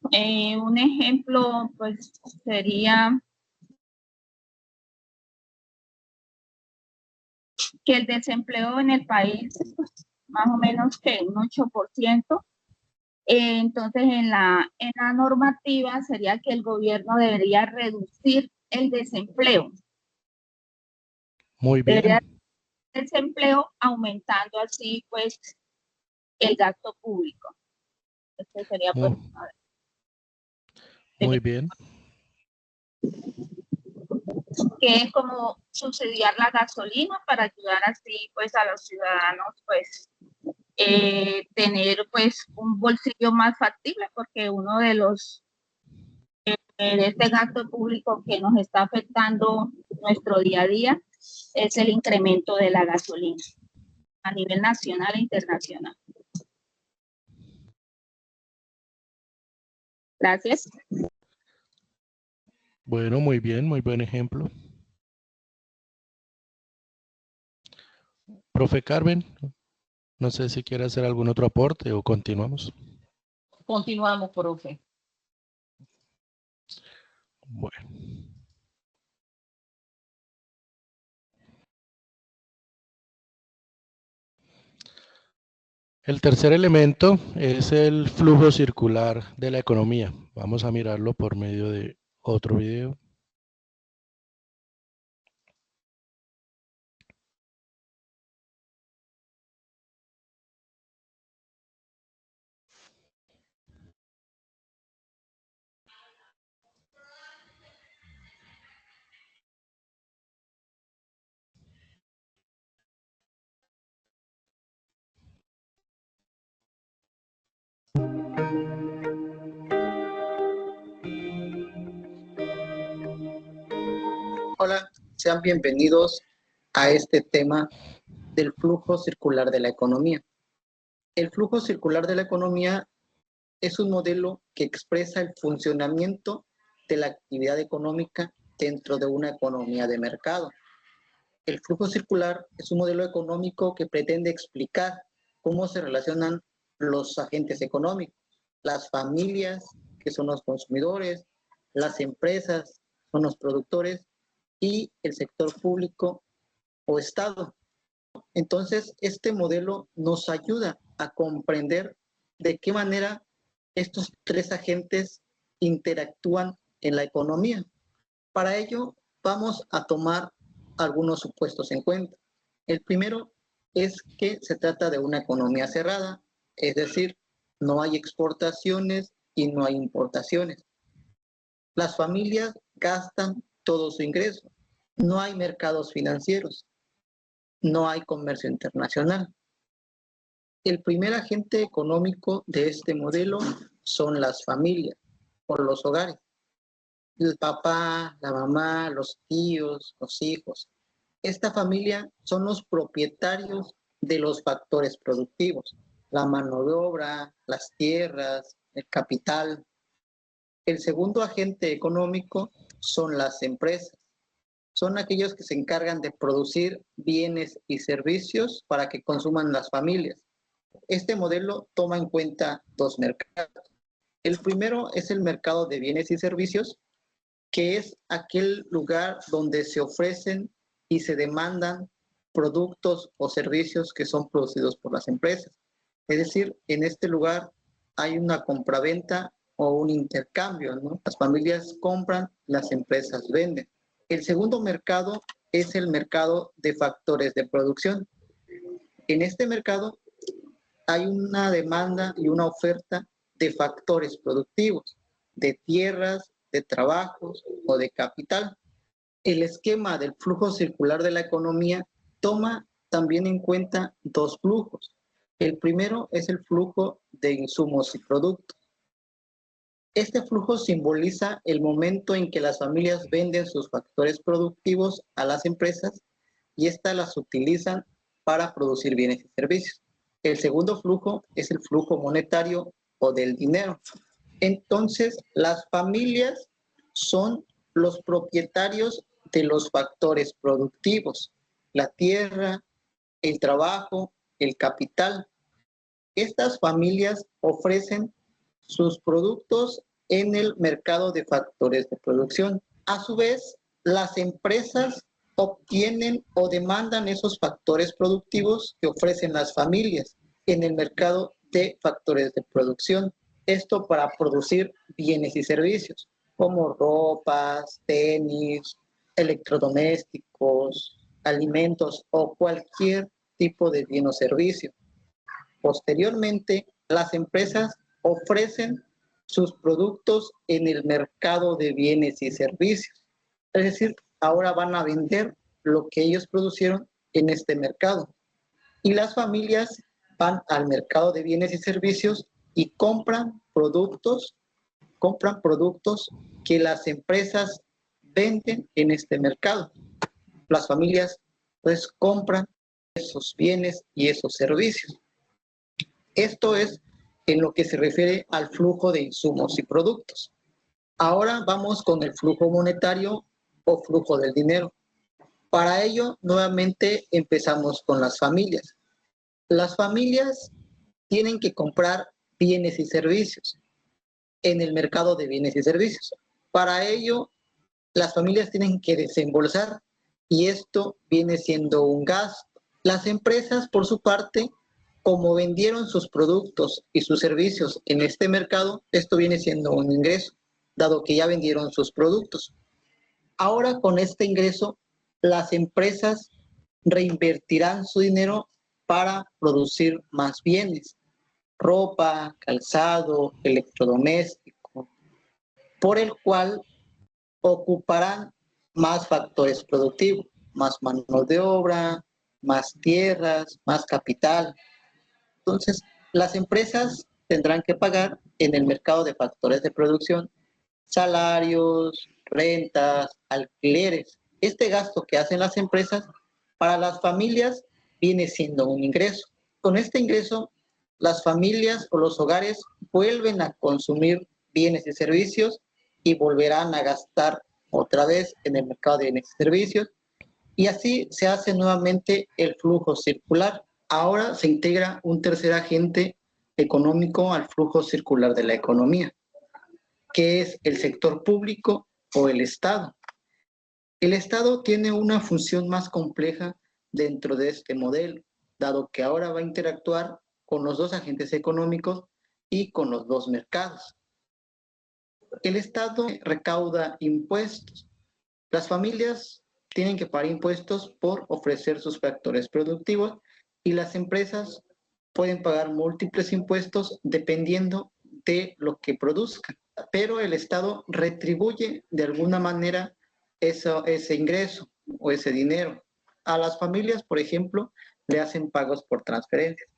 Un ejemplo pues sería que el desempleo en el país más o menos que un 8%. Entonces en la normativa sería que el gobierno debería reducir el desempleo. Muy bien. Debería el desempleo aumentando así pues el gasto público. Este sería pues, Muy bien. que es como subsidiar la gasolina para ayudar así pues a los ciudadanos pues tener pues un bolsillo más factible, porque uno de los de este gasto público que nos está afectando nuestro día a día es el incremento de la gasolina a nivel nacional e internacional. Gracias. Bueno, muy bien, muy buen ejemplo. Profe Carmen, no sé si quiere hacer algún otro aporte o continuamos. Continuamos, profe. Bueno. El tercer elemento es el flujo circular de la economía. Vamos a mirarlo por medio de otro video. sean bienvenidos a este tema del flujo circular de la economía. El flujo circular de la economía es un modelo que expresa el funcionamiento de la actividad económica dentro de una economía de mercado. El flujo circular es un modelo económico que pretende explicar cómo se relacionan los agentes económicos, las familias, que son los consumidores, las empresas, son los productores, y el sector público o Estado. Entonces, este modelo nos ayuda a comprender de qué manera estos tres agentes interactúan en la economía. Para ello, vamos a tomar algunos supuestos en cuenta. El primero es que se trata de una economía cerrada, es decir, no hay exportaciones y no hay importaciones. Las familias gastan todo su ingreso. No hay mercados financieros. No hay comercio internacional. El primer agente económico de este modelo son las familias o los hogares. El papá, la mamá, los tíos, los hijos. Esta familia son los propietarios de los factores productivos, la mano de obra, las tierras, el capital. El segundo agente económico son las empresas. Son aquellos que se encargan de producir bienes y servicios para que consuman las familias. Este modelo toma en cuenta dos mercados. El primero es el mercado de bienes y servicios, que es aquel lugar donde se ofrecen y se demandan productos o servicios que son producidos por las empresas. Es decir, en este lugar hay una compraventa o un intercambio, ¿no? Las familias compran, las empresas venden. El segundo mercado es el mercado de factores de producción. En este mercado hay una demanda y una oferta de factores productivos, de tierras, de trabajos o de capital. El esquema del flujo circular de la economía toma también en cuenta dos flujos. El primero es el flujo de insumos y productos. Este flujo simboliza el momento en que las familias venden sus factores productivos a las empresas y éstas las utilizan para producir bienes y servicios. El segundo flujo es el flujo monetario o del dinero. Entonces, las familias son los propietarios de los factores productivos, la tierra, el trabajo, el capital. Estas familias ofrecen sus productos en el mercado de factores de producción. A su vez, las empresas obtienen o demandan esos factores productivos que ofrecen las familias en el mercado de factores de producción. Esto para producir bienes y servicios, como ropas, tenis, electrodomésticos, alimentos o cualquier tipo de bien o servicio. Posteriormente, las empresas ofrecen sus productos en el mercado de bienes y servicios. Es decir, ahora van a vender lo que ellos producieron en este mercado. Y las familias van al mercado de bienes y servicios y compran productos que las empresas venden en este mercado. Las familias pues compran esos bienes y esos servicios. Esto es en lo que se refiere al flujo de insumos y productos. Ahora vamos con el flujo monetario o flujo del dinero. Para ello, nuevamente empezamos con las familias. Las familias tienen que comprar bienes y servicios en el mercado de bienes y servicios. Para ello, las familias tienen que desembolsar y esto viene siendo un gasto. Las empresas, por su parte, como vendieron sus productos y sus servicios en este mercado, esto viene siendo un ingreso, dado que ya vendieron sus productos. Ahora, con este ingreso, las empresas reinvertirán su dinero para producir más bienes, ropa, calzado, electrodoméstico, por el cual ocuparán más factores productivos, más mano de obra, más tierras, más capital. Entonces, las empresas tendrán que pagar en el mercado de factores de producción salarios, rentas, alquileres. Este gasto que hacen las empresas para las familias viene siendo un ingreso. Con este ingreso, las familias o los hogares vuelven a consumir bienes y servicios y volverán a gastar otra vez en el mercado de bienes y servicios. Y así se hace nuevamente el flujo circular. Ahora se integra un tercer agente económico al flujo circular de la economía, que es el sector público o el Estado. El Estado tiene una función más compleja dentro de este modelo, dado que ahora va a interactuar con los dos agentes económicos y con los dos mercados. El Estado recauda impuestos. Las familias tienen que pagar impuestos por ofrecer sus factores productivos y las empresas pueden pagar múltiples impuestos dependiendo de lo que produzcan. Pero el Estado retribuye de alguna manera ese ingreso o ese dinero. A las familias, por ejemplo, le hacen pagos por transferencias.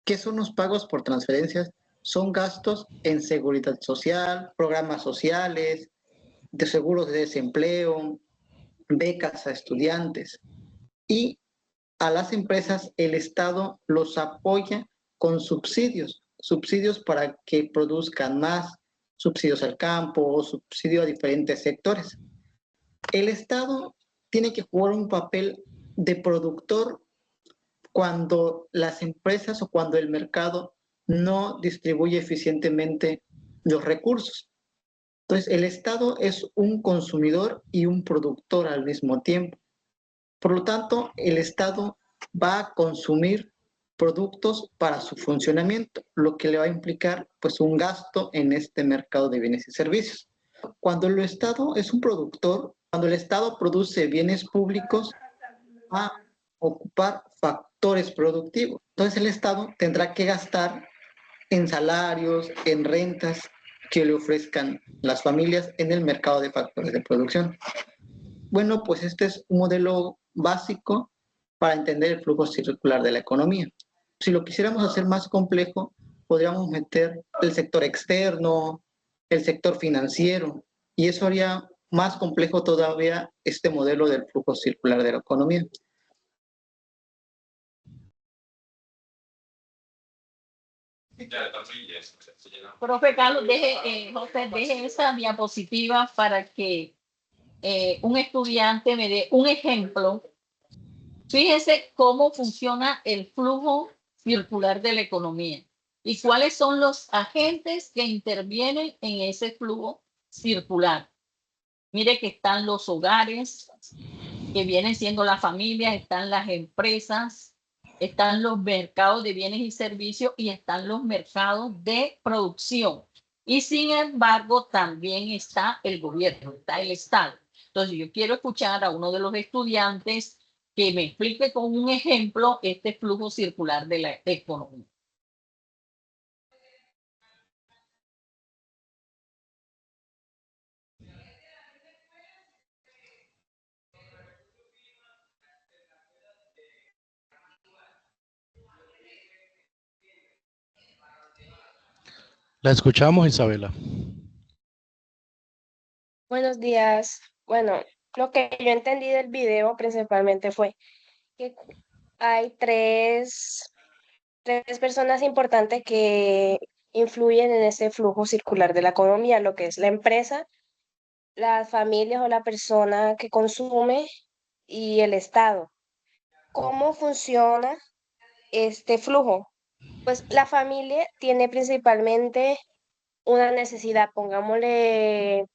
¿Qué son los pagos por transferencias? Son gastos en seguridad social, programas sociales, de seguros de desempleo, becas a estudiantes. Y a las empresas el Estado los apoya con subsidios para que produzcan más, subsidios al campo, subsidio a diferentes sectores. El Estado tiene que jugar un papel de productor cuando las empresas o cuando el mercado no distribuye eficientemente los recursos. Entonces, el Estado es un consumidor y un productor al mismo tiempo. Por lo tanto, el Estado va a consumir productos para su funcionamiento, lo que le va a implicar pues un gasto en este mercado de bienes y servicios. Cuando el Estado es un productor, cuando el Estado produce bienes públicos, va a ocupar factores productivos. Entonces el Estado tendrá que gastar en salarios, en rentas que le ofrezcan las familias en el mercado de factores de producción. Bueno, pues este es un modelo básico para entender el flujo circular de la economía. Si lo quisiéramos hacer más complejo, podríamos meter el sector externo, el sector financiero, y eso haría más complejo todavía este modelo del flujo circular de la economía. Profe Carlos, José, deje esa diapositiva para que un estudiante me dé un ejemplo. Fíjese cómo funciona el flujo circular de la economía y cuáles son los agentes que intervienen en ese flujo circular. Mire que están los hogares, que vienen siendo las familias, están las empresas, están los mercados de bienes y servicios y están los mercados de producción. Y sin embargo, también está el gobierno, está el Estado. Entonces, yo quiero escuchar a uno de los estudiantes que me explique con un ejemplo este flujo circular de la economía. La escuchamos, Isabela. Buenos días. Bueno, lo que yo entendí del video principalmente fue que hay tres personas importantes que influyen en ese flujo circular de la economía, lo que es la empresa, las familias o la persona que consume y el Estado. ¿Cómo funciona este flujo? Pues la familia tiene principalmente una necesidad, pongámosle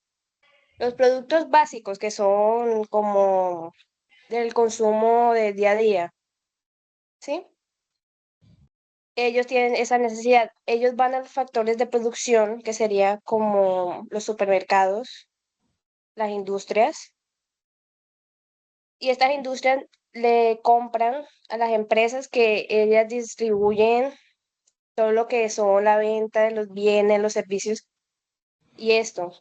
los productos básicos que son como del consumo de día a día, ¿sí? Ellos tienen esa necesidad. Ellos van a los factores de producción, que sería como los supermercados, las industrias, y estas industrias le compran a las empresas que ellas distribuyen todo lo que son la venta de los bienes, los servicios y esto.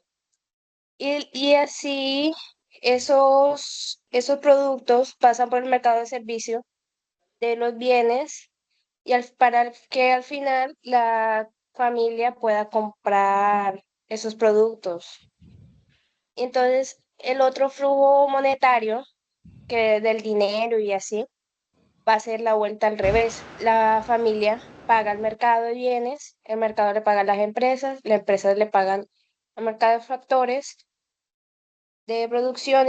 Y así esos productos pasan por el mercado de servicio de los bienes y para que al final la familia pueda comprar esos productos. Entonces, el otro flujo monetario, que es del dinero y así, va a ser la vuelta al revés. La familia paga al mercado de bienes, el mercado le paga a las empresas le pagan al mercado de factores de producción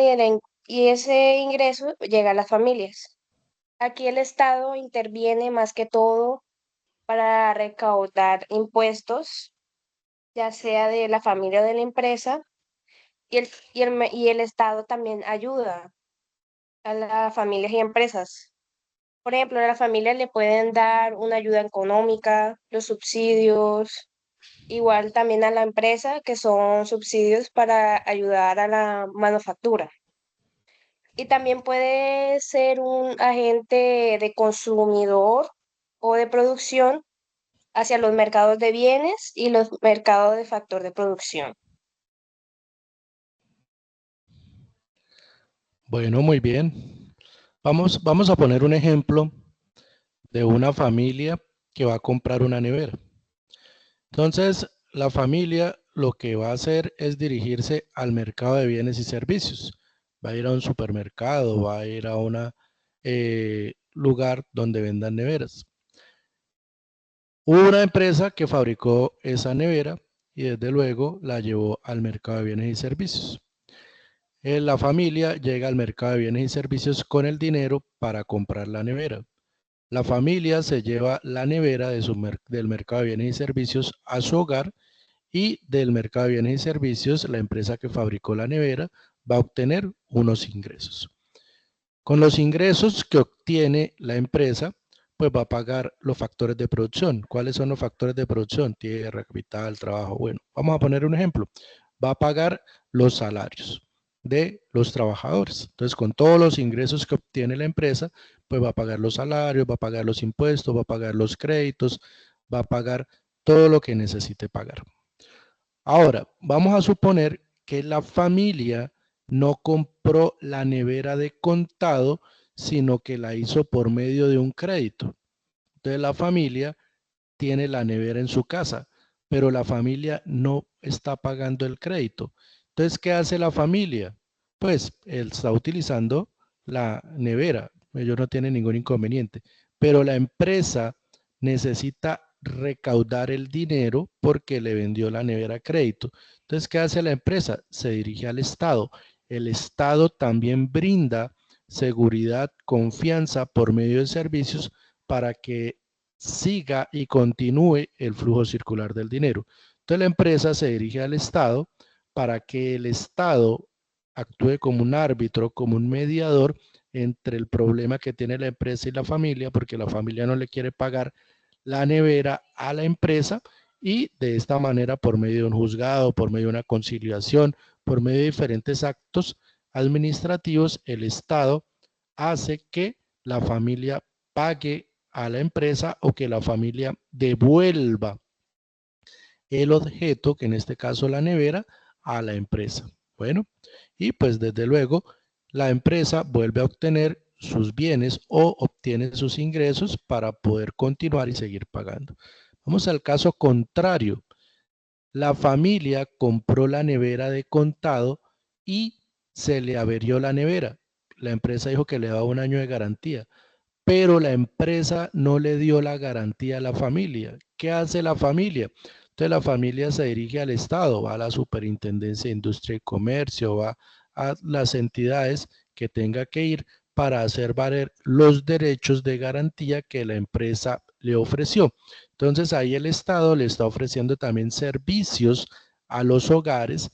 y ese ingreso llega a las familias. Aquí el Estado interviene más que todo para recaudar impuestos, ya sea de la familia o de la empresa, y el Estado también ayuda a las familias y empresas. Por ejemplo, a la familia le pueden dar una ayuda económica, los subsidios, igual también a la empresa, que son subsidios para ayudar a la manufactura. Y también puede ser un agente de consumidor o de producción hacia los mercados de bienes y los mercados de factor de producción. Bueno, muy bien. Vamos a poner un ejemplo de una familia que va a comprar una nevera. Entonces, la familia lo que va a hacer es dirigirse al mercado de bienes y servicios. Va a ir a un supermercado, va a ir a un lugar donde vendan neveras. Hubo una empresa que fabricó esa nevera y desde luego la llevó al mercado de bienes y servicios. La familia llega al mercado de bienes y servicios con el dinero para comprar la nevera. La familia se lleva la nevera del mercado de bienes y servicios a su hogar y del mercado de bienes y servicios la empresa que fabricó la nevera va a obtener unos ingresos. Con los ingresos que obtiene la empresa, pues va a pagar los factores de producción. ¿Cuáles son los factores de producción? Tierra, capital, trabajo. Bueno, vamos a poner un ejemplo. Va a pagar los salarios de los trabajadores. Entonces, con todos los ingresos que obtiene la empresa, pues va a pagar los salarios, va a pagar los impuestos, va a pagar los créditos, va a pagar todo lo que necesite pagar. Ahora, vamos a suponer que la familia no compró la nevera de contado, sino que la hizo por medio de un crédito. Entonces, la familia tiene la nevera en su casa, pero la familia no está pagando el crédito. Entonces, ¿qué hace la familia? Pues él está utilizando la nevera, ellos no tienen ningún inconveniente, pero la empresa necesita recaudar el dinero porque le vendió la nevera a crédito. Entonces, ¿qué hace la empresa? Se dirige al Estado. El Estado también brinda seguridad, confianza por medio de servicios para que siga y continúe el flujo circular del dinero. Entonces la empresa se dirige al Estado para que el Estado actúe como un árbitro, como un mediador entre el problema que tiene la empresa y la familia, porque la familia no le quiere pagar la nevera a la empresa y de esta manera por medio de un juzgado, por medio de una conciliación, por medio de diferentes actos administrativos, el Estado hace que la familia pague a la empresa o que la familia devuelva el objeto, que en este caso la nevera, a la empresa. Bueno, y pues desde luego la empresa vuelve a obtener sus bienes o obtiene sus ingresos para poder continuar y seguir pagando. Vamos al caso contrario. La familia compró la nevera de contado y se le averió la nevera. La empresa dijo que le daba 1 año de garantía, pero la empresa no le dio la garantía a la familia. ¿Qué hace la familia? Entonces la familia se dirige al Estado, va a la Superintendencia de Industria y Comercio, va a las entidades que tenga que ir para hacer valer los derechos de garantía que la empresa le ofreció. Entonces ahí el Estado le está ofreciendo también servicios a los hogares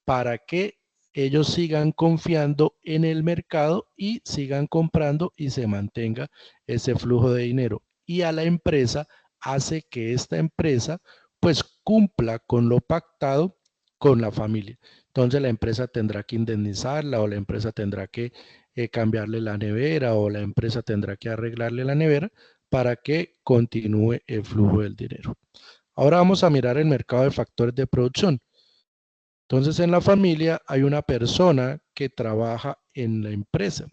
para que ellos sigan confiando en el mercado y sigan comprando y se mantenga ese flujo de dinero. Y a la empresa hace que esta empresa pues cumpla con lo pactado con la familia. Entonces la empresa tendrá que indemnizarla o la empresa tendrá que cambiarle la nevera o la empresa tendrá que arreglarle la nevera para que continúe el flujo del dinero. Ahora vamos a mirar el mercado de factores de producción. Entonces en la familia hay una persona que trabaja en la empresa.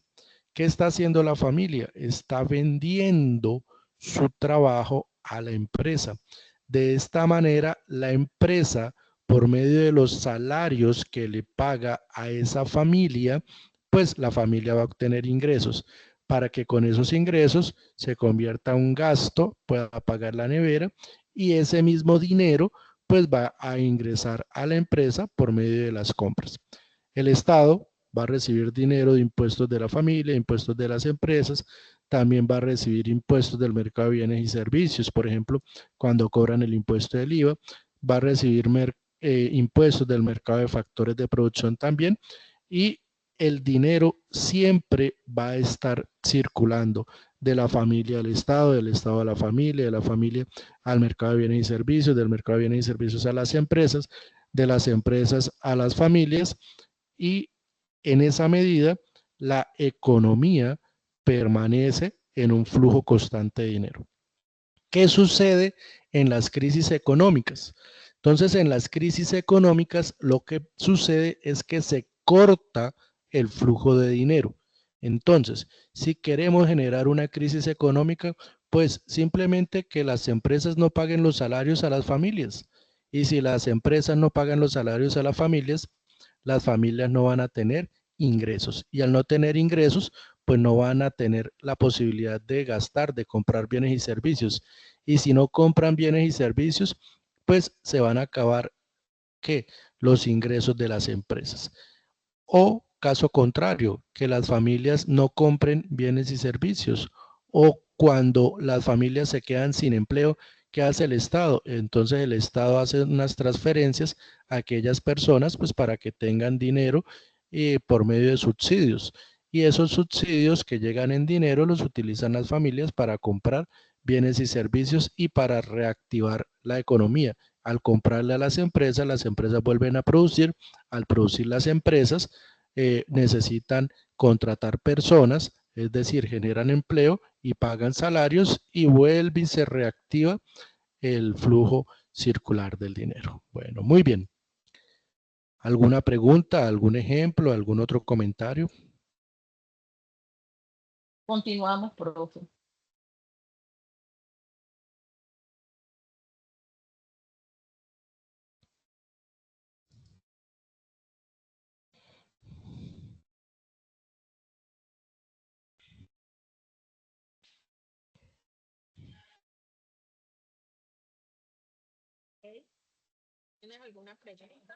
¿Qué está haciendo la familia? Está vendiendo su trabajo a la empresa. De esta manera la empresa por medio de los salarios que le paga a esa familia, pues la familia va a obtener ingresos para que con esos ingresos se convierta un gasto, pueda pagar la nevera y ese mismo dinero pues va a ingresar a la empresa por medio de las compras. El Estado va a recibir dinero de impuestos de la familia, impuestos de las empresas, también va a recibir impuestos del mercado de bienes y servicios, por ejemplo, cuando cobran el impuesto del IVA, va a recibir impuestos del mercado de factores de producción también, y el dinero siempre va a estar circulando de la familia al Estado, del Estado a la familia, de la familia al mercado de bienes y servicios, del mercado de bienes y servicios a las empresas, de las empresas a las familias, y en esa medida la economía permanece en un flujo constante de dinero. ¿Qué sucede en las crisis económicas? Entonces, en las crisis económicas lo que sucede es que se corta el flujo de dinero. Entonces, si queremos generar una crisis económica, pues simplemente que las empresas no paguen los salarios a las familias. Y si las empresas no pagan los salarios a las familias no van a tener ingresos. Y al no tener ingresos, pues no van a tener la posibilidad de gastar, de comprar bienes y servicios. Y si no compran bienes y servicios, pues se van a acabar ¿qué? Los ingresos de las empresas. O caso contrario, que las familias no compren bienes y servicios. O cuando las familias se quedan sin empleo, ¿qué hace el Estado? Entonces el Estado hace unas transferencias a aquellas personas pues para que tengan dinero por medio de subsidios. Y esos subsidios que llegan en dinero los utilizan las familias para comprar bienes y servicios y para reactivar la economía. Al comprarle a las empresas vuelven a producir. Al producir las empresas necesitan contratar personas, es decir, generan empleo y pagan salarios y vuelve y se reactiva el flujo circular del dinero. Bueno, muy bien. ¿Alguna pregunta, algún ejemplo, algún otro comentario? Continuamos, profe. ¿Tienes alguna pregunta?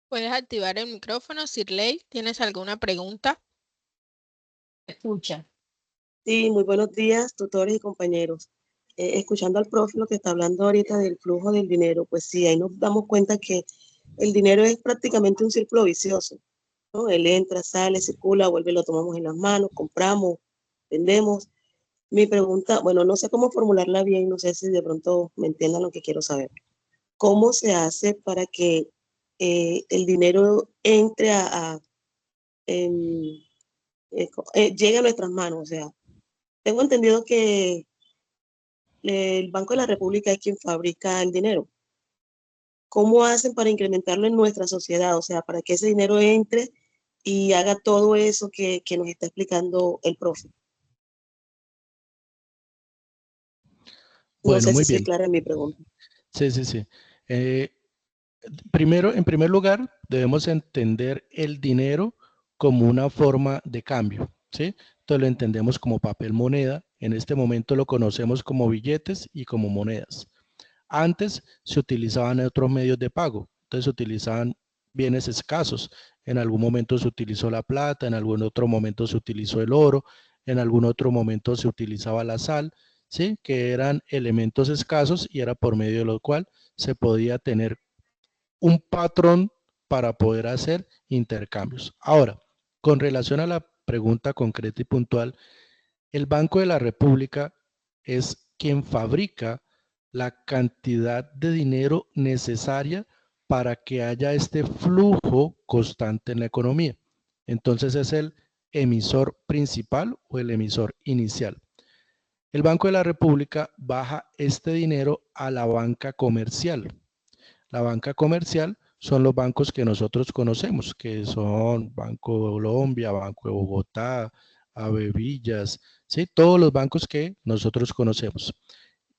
Puedes activar el micrófono, Sirley. ¿Tienes alguna pregunta? Escucha. Sí, muy buenos días, tutores y compañeros. Escuchando al profe lo que está hablando ahorita del flujo del dinero, pues sí, ahí nos damos cuenta que el dinero es prácticamente un círculo vicioso, ¿no? Él entra, sale, circula, vuelve, lo tomamos en las manos, compramos, vendemos. Mi pregunta, bueno, no sé cómo formularla bien, no sé si de pronto me entiendan lo que quiero saber. ¿Cómo se hace para que el dinero entre llegue a nuestras manos? O sea, tengo entendido que el Banco de la República es quien fabrica el dinero. ¿Cómo hacen para incrementarlo en nuestra sociedad? O sea, para que ese dinero entre y haga todo eso que nos está explicando el profe. No Bueno, sé muy si soy bien. clara en mi pregunta. Sí, sí, sí. Primero, en primer lugar, debemos entender el dinero como una forma de cambio, ¿sí? Entonces lo entendemos como papel moneda. En este momento lo conocemos como billetes y como monedas. Antes se utilizaban otros medios de pago. Entonces se utilizaban bienes escasos. En algún momento se utilizó la plata, en algún otro momento se utilizó el oro, en algún otro momento se utilizaba la sal, ¿sí? Que eran elementos escasos y era por medio de lo cual se podía tener un patrón para poder hacer intercambios. Ahora, con relación a la pregunta concreta y puntual, el Banco de la República es quien fabrica la cantidad de dinero necesaria para que haya este flujo constante en la economía. Entonces es el emisor principal o el emisor inicial. El Banco de la República baja este dinero a la banca comercial. La banca comercial son los bancos que nosotros conocemos, que son Banco de Colombia, Banco de Bogotá, Avevillas, ¿sí? Todos los bancos que nosotros conocemos.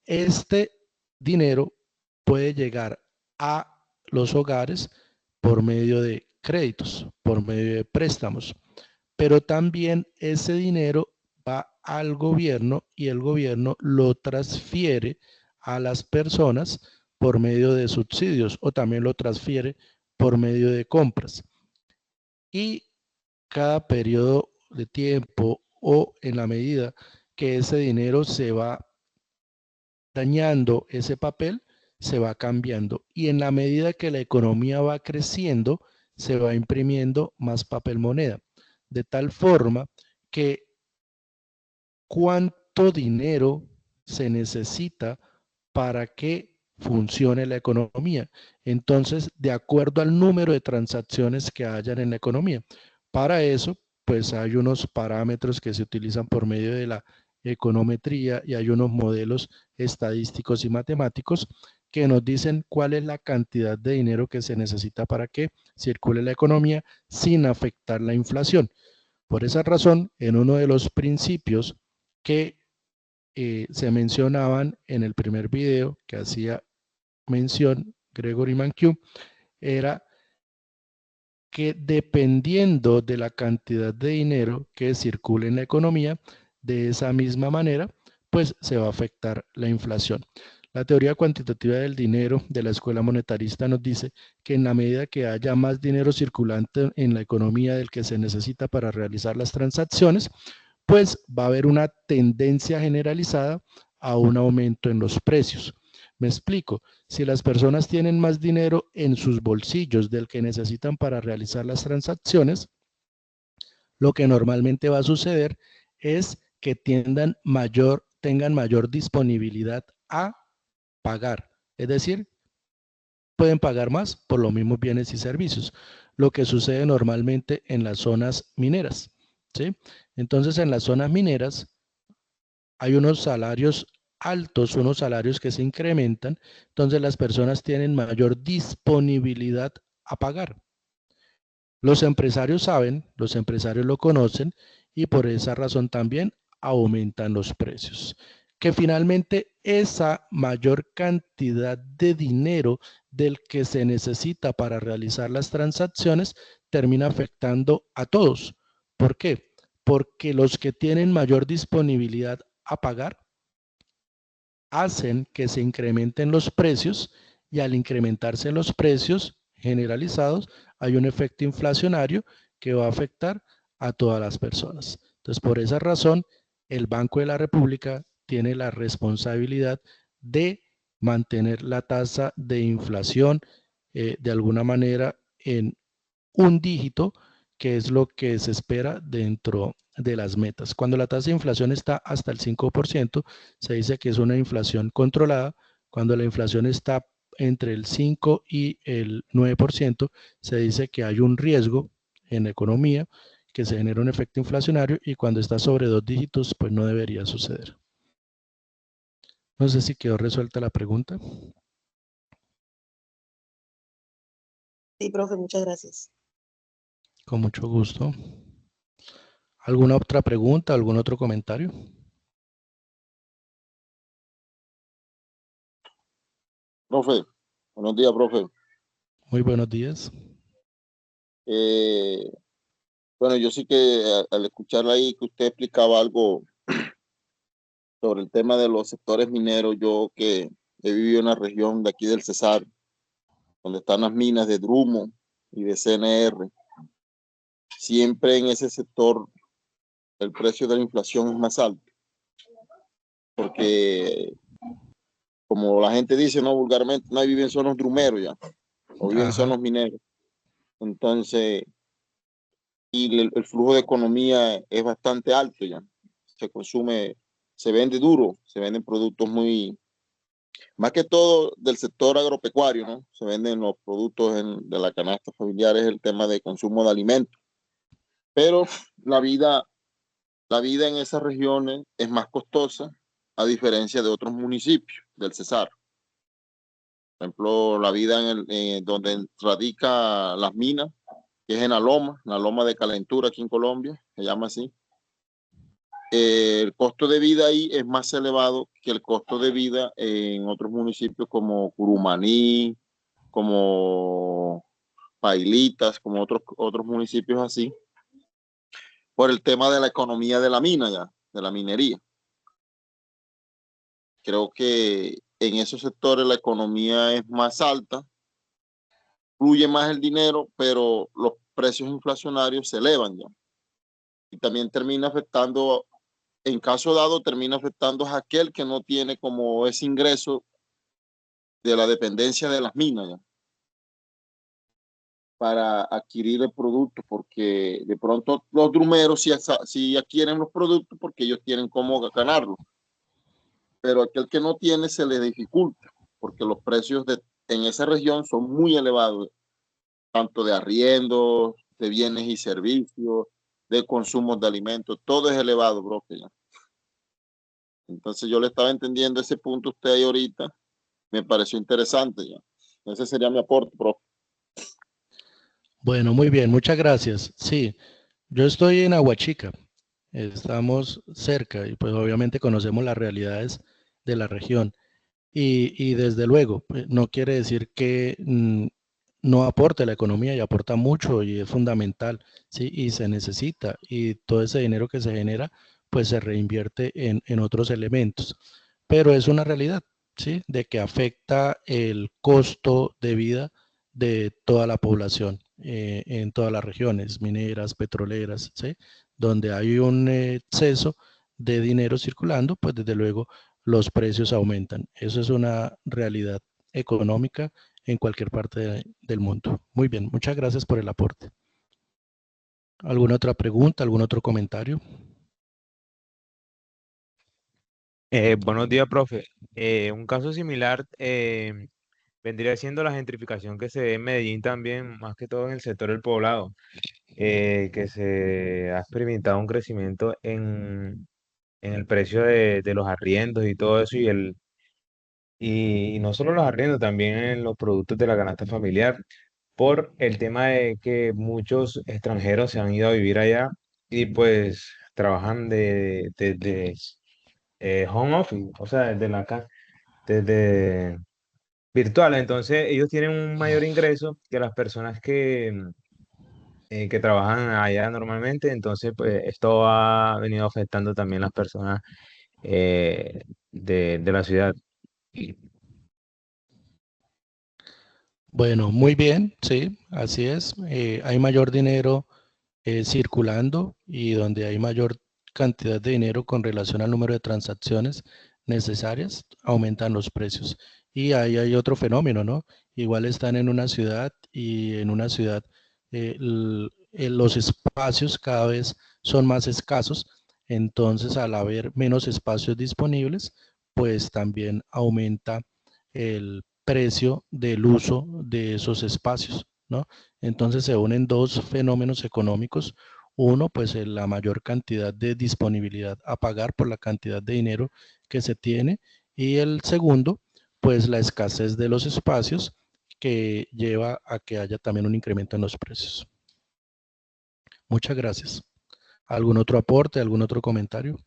Este dinero puede llegar a los hogares por medio de créditos, por medio de préstamos, pero también ese dinero va al gobierno y el gobierno lo transfiere a las personas por medio de subsidios o también lo transfiere por medio de compras. Y cada periodo de tiempo o en la medida que ese dinero se va dañando, ese papel se va cambiando, y en la medida que la economía va creciendo se va imprimiendo más papel moneda, de tal forma que cuánto dinero se necesita para que funcione la economía. Entonces, de acuerdo al número de transacciones que hayan en la economía. Para eso, pues hay unos parámetros que se utilizan por medio de la econometría y hay unos modelos estadísticos y matemáticos que nos dicen cuál es la cantidad de dinero que se necesita para que circule la economía sin afectar la inflación. Por esa razón, en uno de los principios que se mencionaban en el primer video que hacía mención Gregory Mankiw, era que dependiendo de la cantidad de dinero que circule en la economía, de esa misma manera, pues se va a afectar la inflación. La teoría cuantitativa del dinero de la escuela monetarista nos dice que en la medida que haya más dinero circulante en la economía del que se necesita para realizar las transacciones, pues va a haber una tendencia generalizada a un aumento en los precios. Me explico, si las personas tienen más dinero en sus bolsillos del que necesitan para realizar las transacciones, lo que normalmente va a suceder es que tengan mayor disponibilidad a pagar. Es decir, pueden pagar más por los mismos bienes y servicios, lo que sucede normalmente en las zonas mineras, ¿sí? Entonces, en las zonas mineras hay unos salarios altos, unos salarios que se incrementan, entonces las personas tienen mayor disponibilidad a pagar. Los empresarios saben, los empresarios lo conocen y por esa razón también aumentan los precios. Que finalmente esa mayor cantidad de dinero del que se necesita para realizar las transacciones termina afectando a todos. ¿Por qué? Porque los que tienen mayor disponibilidad a pagar hacen que se incrementen los precios y al incrementarse los precios generalizados hay un efecto inflacionario que va a afectar a todas las personas. Entonces, por esa razón, el Banco de la República tiene la responsabilidad de mantener la tasa de inflación de alguna manera en un dígito, que es lo que se espera dentro de las metas. Cuando la tasa de inflación está hasta el 5%, se dice que es una inflación controlada. Cuando la inflación está entre el 5 y el 9%, se dice que hay un riesgo en la economía, que se genera un efecto inflacionario, y cuando está sobre 2 dígitos, pues no debería suceder. No sé si quedó resuelta la pregunta. Sí, profe, muchas gracias. Con mucho gusto. ¿Alguna otra pregunta, algún otro comentario? Profe, buenos días, profe. Muy buenos días. Bueno, yo sí que al escuchar ahí que usted explicaba algo sobre el tema de los sectores mineros, yo que he vivido en la región de aquí del Cesar, donde están las minas de Drummond y de CNR, siempre en ese sector el precio de la inflación es más alto, porque como la gente dice, no vulgarmente, no viven son los drumeros ya, o viven son los mineros. Entonces, y el flujo de economía es bastante alto ya. Se consume, se vende duro, se venden productos muy, más que todo del sector agropecuario, ¿no? Se venden los productos de la canasta familiar, es el tema de consumo de alimentos. Pero la vida en esas regiones es más costosa, a diferencia de otros municipios del Cesar. Por ejemplo, la vida donde radica las minas, que es en la loma de Calentura aquí en Colombia, se llama así. el costo de vida ahí es más elevado que el costo de vida en otros municipios como Curumaní, como Pailitas, como otros municipios así, por el tema de la economía de la mina ya, de la minería. Creo que en esos sectores la economía es más alta, fluye más el dinero, pero los precios inflacionarios se elevan ya. Y también termina afectando, en caso dado, termina afectando a aquel que no tiene como ese ingreso de la dependencia de las minas ya, para adquirir el producto, porque de pronto los drumeros sí adquieren los productos porque ellos tienen cómo ganarlo, pero aquel que no tiene se le dificulta, porque los precios en esa región son muy elevados, tanto de arriendos, de bienes y servicios, de consumos de alimentos, todo es elevado, bro. Ya. Entonces yo le estaba entendiendo ese punto a usted ahí ahorita, me pareció interesante ya. Ese sería mi aporte, bro. Bueno, muy bien, muchas gracias. Sí, yo estoy en Aguachica, estamos cerca y pues obviamente conocemos las realidades de la región. Y desde luego, pues, no quiere decir que no aporte la economía y aporta mucho y es fundamental, ¿sí? Y se necesita y todo ese dinero que se genera, pues se reinvierte en otros elementos. Pero es una realidad, ¿sí? De que afecta el costo de vida de toda la población en todas las regiones mineras, petroleras, ¿sí? Donde hay un exceso de dinero circulando, pues desde luego los precios aumentan. Eso es una realidad económica en cualquier parte del mundo. Muy bien, muchas gracias por el aporte. ¿Alguna otra pregunta, algún otro comentario? Buenos días, profe. Un caso similar vendría siendo la gentrificación que se ve en Medellín también, más que todo en el sector del poblado, que se ha experimentado un crecimiento en el precio de los arriendos y todo eso, y no solo los arriendos, también en los productos de la canasta familiar, por el tema de que muchos extranjeros se han ido a vivir allá y pues trabajan desde home office, o sea, desde la casa, desde virtual. Entonces ellos tienen un mayor ingreso que las personas que trabajan allá normalmente. Entonces, pues esto ha venido afectando también las personas de la ciudad. Bueno, muy bien, sí, así es. Hay mayor dinero circulando y donde hay mayor cantidad de dinero con relación al número de transacciones necesarias, aumentan los precios. Y ahí hay otro fenómeno, ¿no? Igual están en una ciudad y en una ciudad los espacios cada vez son más escasos, entonces al haber menos espacios disponibles, pues también aumenta el precio del uso de esos espacios, ¿no? Entonces se unen dos fenómenos económicos. Uno, pues la mayor cantidad de disponibilidad a pagar por la cantidad de dinero que se tiene. Y el segundo, pues la escasez de los espacios que lleva a que haya también un incremento en los precios. Muchas gracias. ¿Algún otro aporte, algún otro comentario?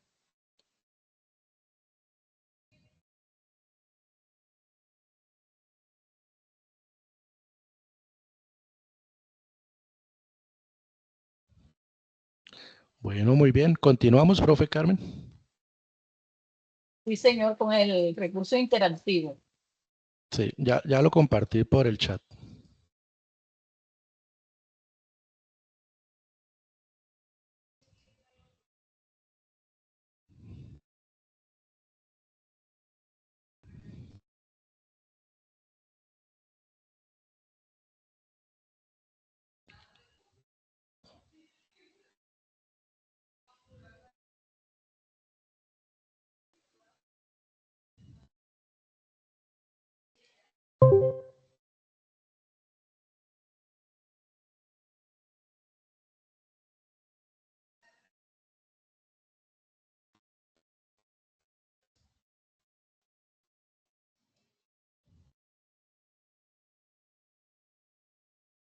Bueno, muy bien. Continuamos, profe Carmen. Sí, señor, con el recurso interactivo. Sí, ya lo compartí por el chat.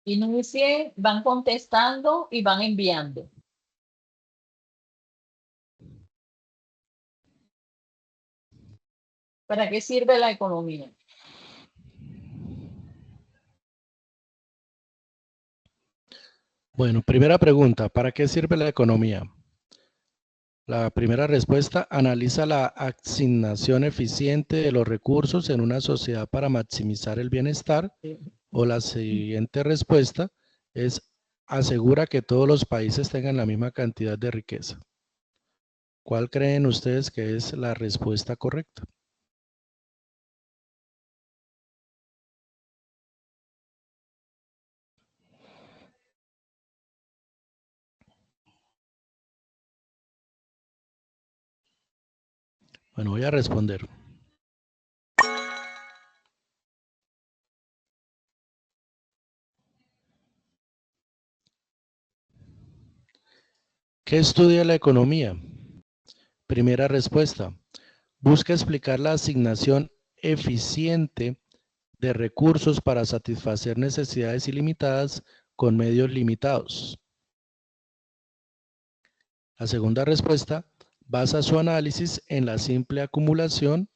Inicie, van contestando y van enviando. ¿Para qué sirve la economía? Bueno, primera pregunta, ¿para qué sirve la economía? La primera respuesta, analiza la asignación eficiente de los recursos en una sociedad para maximizar el bienestar. O la siguiente respuesta es, asegura que todos los países tengan la misma cantidad de riqueza. ¿Cuál creen ustedes que es la respuesta correcta? Bueno, voy a responder. ¿Qué estudia la economía? Primera respuesta. Busca explicar la asignación eficiente de recursos para satisfacer necesidades ilimitadas con medios limitados. La segunda respuesta basa su análisis en la simple acumulación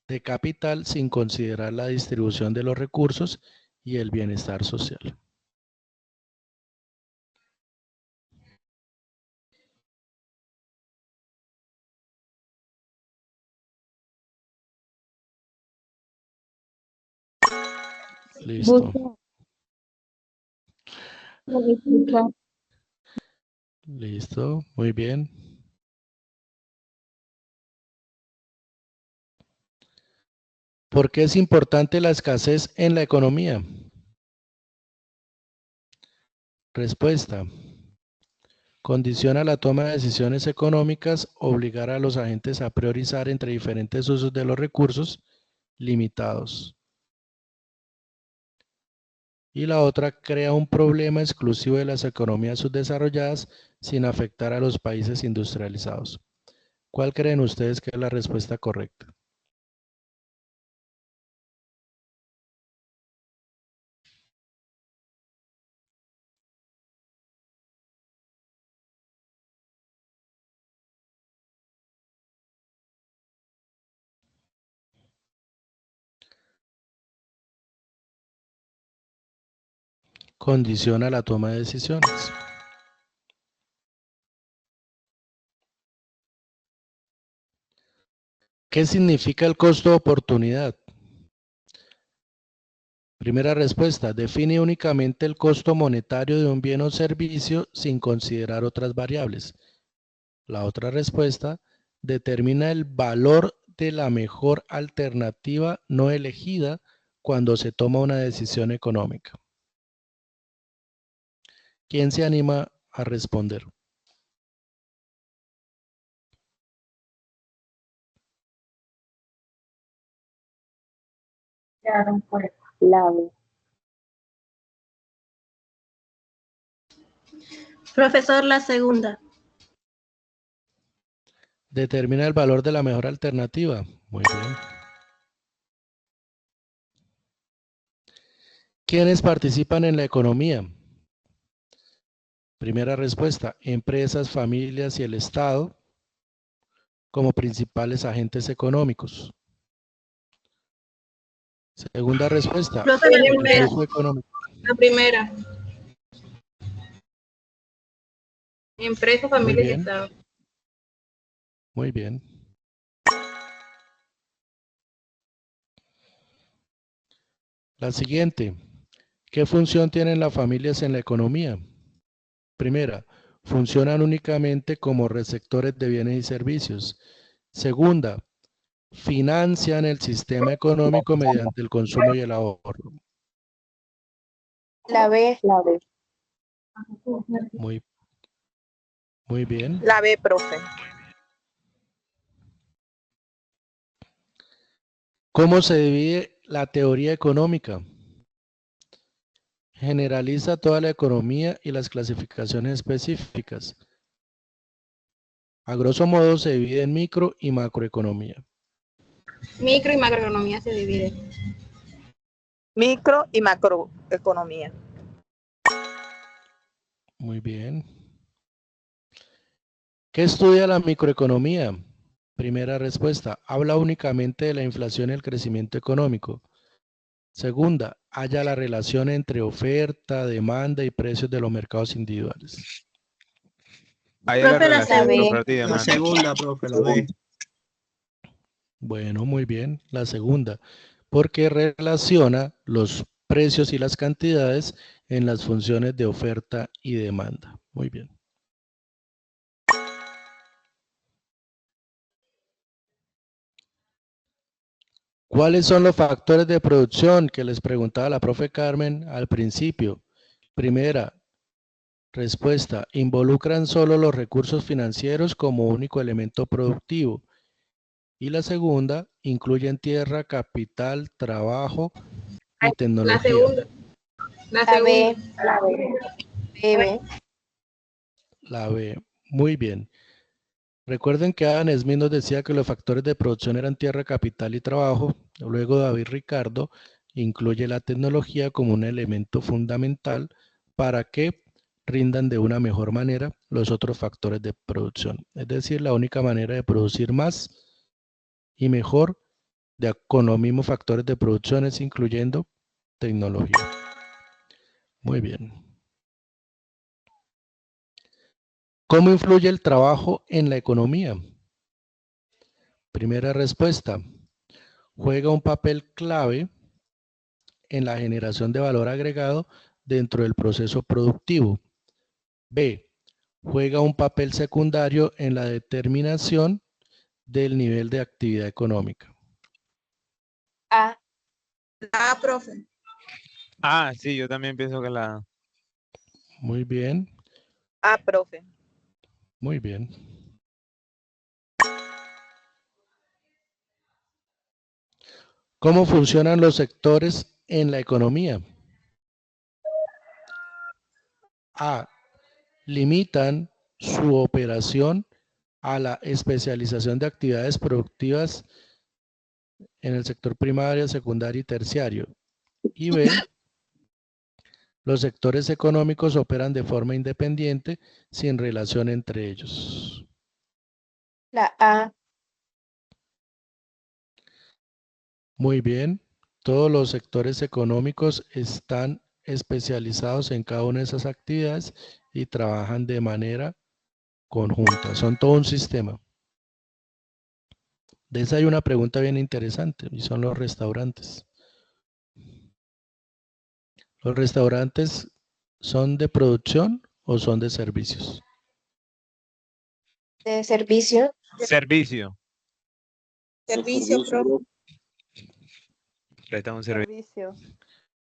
de capital sin considerar la distribución de los recursos y el bienestar social. Listo. Listo, muy bien. ¿Por qué es importante la escasez en la economía? Respuesta. Condiciona la toma de decisiones económicas, obligar a los agentes a priorizar entre diferentes usos de los recursos limitados. Y la otra, crea un problema exclusivo de las economías subdesarrolladas sin afectar a los países industrializados. ¿Cuál creen ustedes que es la respuesta correcta? Condiciona la toma de decisiones. ¿Qué significa el costo de oportunidad? Primera respuesta, define únicamente el costo monetario de un bien o servicio sin considerar otras variables. La otra respuesta, determina el valor de la mejor alternativa no elegida cuando se toma una decisión económica. ¿Quién se anima a responder? La B. Profesor, la segunda. Determina el valor de la mejor alternativa. Muy bien. ¿Quiénes participan en la economía? Primera respuesta, empresas, familias y el Estado como principales agentes económicos. Segunda respuesta, Profe, la el primera. flujo económico. La primera. Empresa, Muy familia y bien, Estado. muy bien. La siguiente, ¿qué función tienen las familias en la economía? Primera, funcionan únicamente como receptores de bienes y servicios. Segunda, financian el sistema económico mediante el consumo y el ahorro. La B. La B. Muy bien. La B, profe. ¿Cómo se divide la teoría económica? Generaliza toda la economía y las clasificaciones específicas. A grosso modo se divide en micro y macroeconomía. Micro y macroeconomía se dividen. Micro y macroeconomía. Muy bien. ¿Qué estudia la microeconomía? Primera respuesta, habla únicamente de la inflación y el crecimiento económico. Segunda, halla la relación entre oferta, demanda y precios de los mercados individuales. Ahí es la Profe, la relación entre segunda. oferta y La demanda. segunda, profe, la B. Bueno, muy bien. La segunda, porque relaciona los precios y las cantidades en las funciones de oferta y demanda. Muy bien. ¿Cuáles son los factores de producción que les preguntaba la profe Carmen al principio? Primera respuesta, involucran solo los recursos financieros como único elemento productivo. Y la segunda, incluyen tierra, capital, trabajo y La tecnología. segunda. La La B. segunda. La B. B. La B. Muy bien. Recuerden que Adam Smith nos decía que los factores de producción eran tierra, capital y trabajo. Luego David Ricardo incluye la tecnología como un elemento fundamental para que rindan de una mejor manera los otros factores de producción. Es decir, la única manera de producir más y mejor con los mismos factores de producción es incluyendo tecnología. Muy bien. ¿Cómo influye el trabajo en la economía? Primera respuesta. Juega un papel clave en la generación de valor agregado dentro del proceso productivo. B. Juega un papel secundario en la determinación del nivel de actividad económica. A. La profe. Ah, sí, yo también pienso que la... Muy bien, A, profe. muy bien. ¿Cómo funcionan los sectores en la economía? A. Limitan su operación a la especialización de actividades productivas en el sector primario, secundario y terciario. Y B. Los sectores económicos operan de forma independiente, sin relación entre ellos. La A. Muy bien. Todos los sectores económicos están especializados en cada una de esas actividades y trabajan de manera conjunta. Son todo un sistema. De esa hay una pregunta bien interesante y son los restaurantes. ¿Los restaurantes son de producción o son de servicios? De servicio. Servicio. Servicio, profe. Presta un servicio.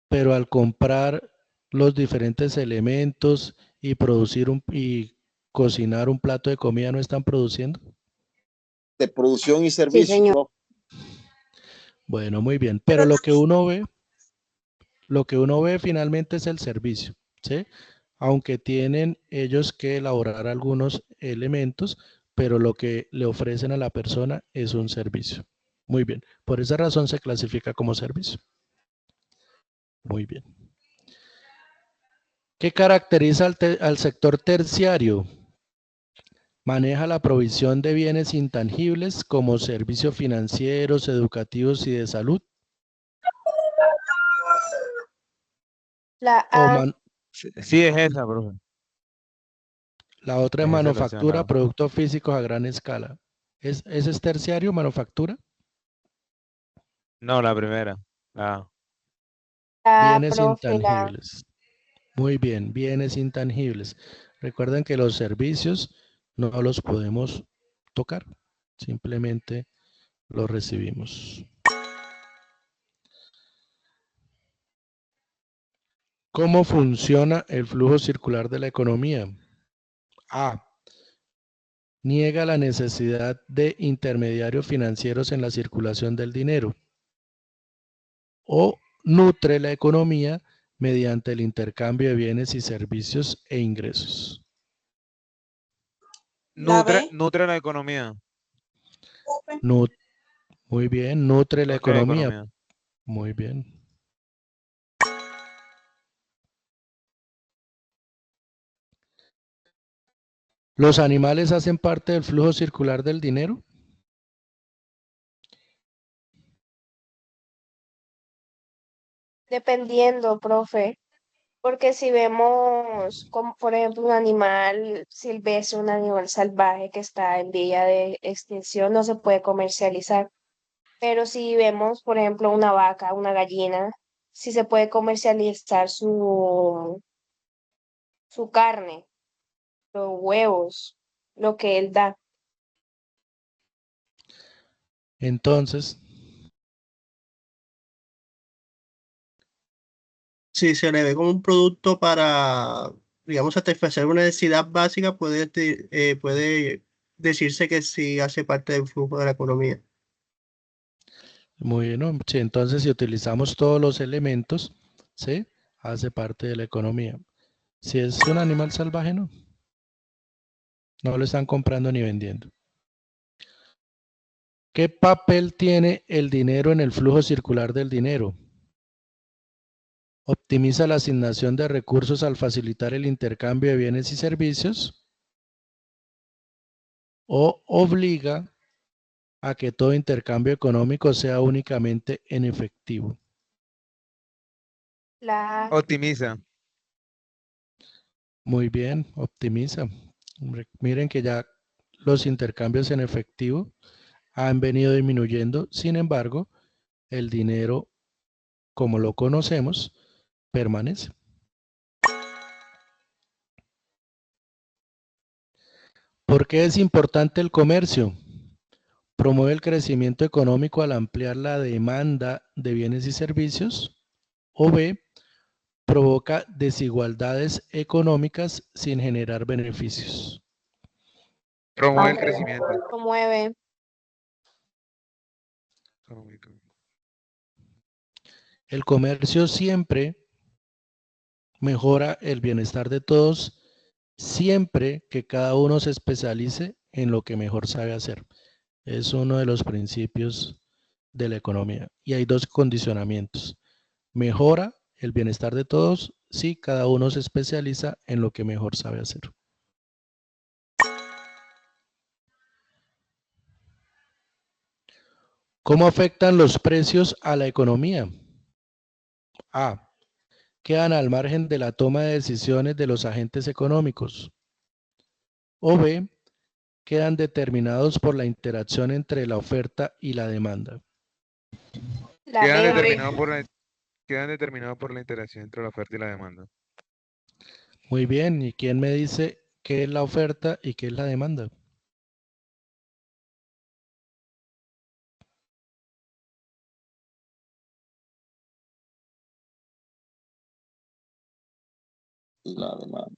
Pero al comprar los diferentes elementos y producir y cocinar un plato de comida, ¿no están produciendo? De producción y servicio. señor. ¿No? Bueno, muy bien. Pero lo que uno ve finalmente es el servicio, ¿sí? Aunque tienen ellos que elaborar algunos elementos, pero lo que le ofrecen a la persona es un servicio. Muy bien. Por esa razón se clasifica como servicio. Muy bien. ¿Qué caracteriza al sector terciario? Maneja la provisión de bienes intangibles como servicios financieros, educativos y de salud. La A. Sí, es esa, profe. La otra es Es esa la opción, manufactura, la- productos físicos a gran escala. ¿Ese es terciario, manufactura? No, la primera. La... La A, Bienes profe. La A. intangibles. Muy bien, bienes intangibles. Recuerden que los servicios no los podemos tocar, simplemente los recibimos. ¿Cómo funciona el flujo circular de la economía? A. Niega la necesidad de intermediarios financieros en la circulación del dinero. O nutre la economía mediante el intercambio de bienes y servicios e ingresos. Nutre la economía. Muy bien, nutre la Nutre la economía. economía. Muy bien. ¿Los animales hacen parte del flujo circular del dinero? Dependiendo, profe, porque si vemos, como por ejemplo, un animal silvestre, un animal salvaje que está en vía de extinción, no se puede comercializar. Pero si vemos, por ejemplo, una vaca, una gallina, sí se puede comercializar su carne, los huevos, lo que él da. Entonces, Si se le ve como un producto para, digamos, satisfacer una necesidad básica, puede decirse que sí hace parte del flujo de la economía. muy bien, ¿no? Sí, entonces si utilizamos todos los elementos, ¿sí? Hace parte de la economía. Si es un animal salvaje, no. No lo están comprando ni vendiendo. ¿Qué papel tiene el dinero en el flujo circular del dinero? Optimiza la asignación de recursos al facilitar el intercambio de bienes y servicios, o obliga a que todo intercambio económico sea únicamente en efectivo. Optimiza. Muy bien, optimiza. Miren que ya los intercambios en efectivo han venido disminuyendo, sin embargo, el dinero, como lo conocemos, permanece. ¿Por qué es importante el comercio? Promueve el crecimiento económico al ampliar la demanda de bienes y servicios. O B, provoca desigualdades económicas sin generar beneficios. Promueve el crecimiento. Promueve. El comercio siempre mejora el bienestar de todos, siempre que cada uno se especialice en lo que mejor sabe hacer. Es uno de los principios de la economía. Y hay dos condicionamientos. Mejora el bienestar de todos si cada uno se especializa en lo que mejor sabe hacer. ¿Cómo afectan los precios a la economía? A. Quedan al margen de la toma de decisiones de los agentes económicos. O B. Quedan determinados por la interacción entre la oferta y la demanda. Quedan determinados por la interacción entre la oferta y la demanda. Muy bien, ¿y quién me dice qué es la oferta y qué es la demanda? Y la demanda.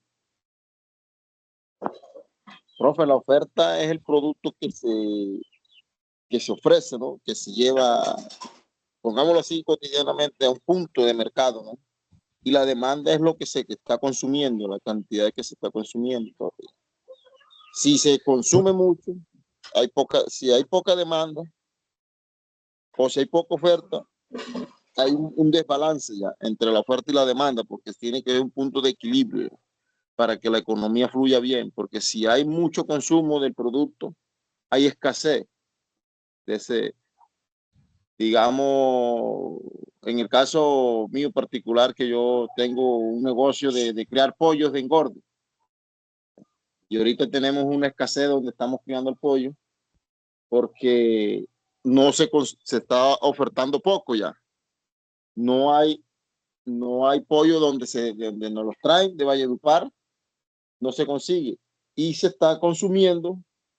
Profe, la oferta es el producto que se ofrece, ¿no? Que se lleva, pongámoslo así cotidianamente, a un punto de mercado, ¿no? Y la demanda es lo que se está consumiendo, la cantidad que se está consumiendo. Profe. Si se consume mucho, si hay poca demanda o si hay poca oferta, hay un desbalance ya entre la oferta y la demanda, porque tiene que haber un punto de equilibrio para que la economía fluya bien, porque si hay mucho consumo del producto, hay escasez de ese, digamos, en el caso mío particular, que yo tengo un negocio de crear pollos de engorde, y ahorita tenemos una escasez donde estamos criando el pollo, porque no se está ofertando poco ya. No hay pollo donde nos los traen de Valledupar, no se consigue. Y se está consumiendo,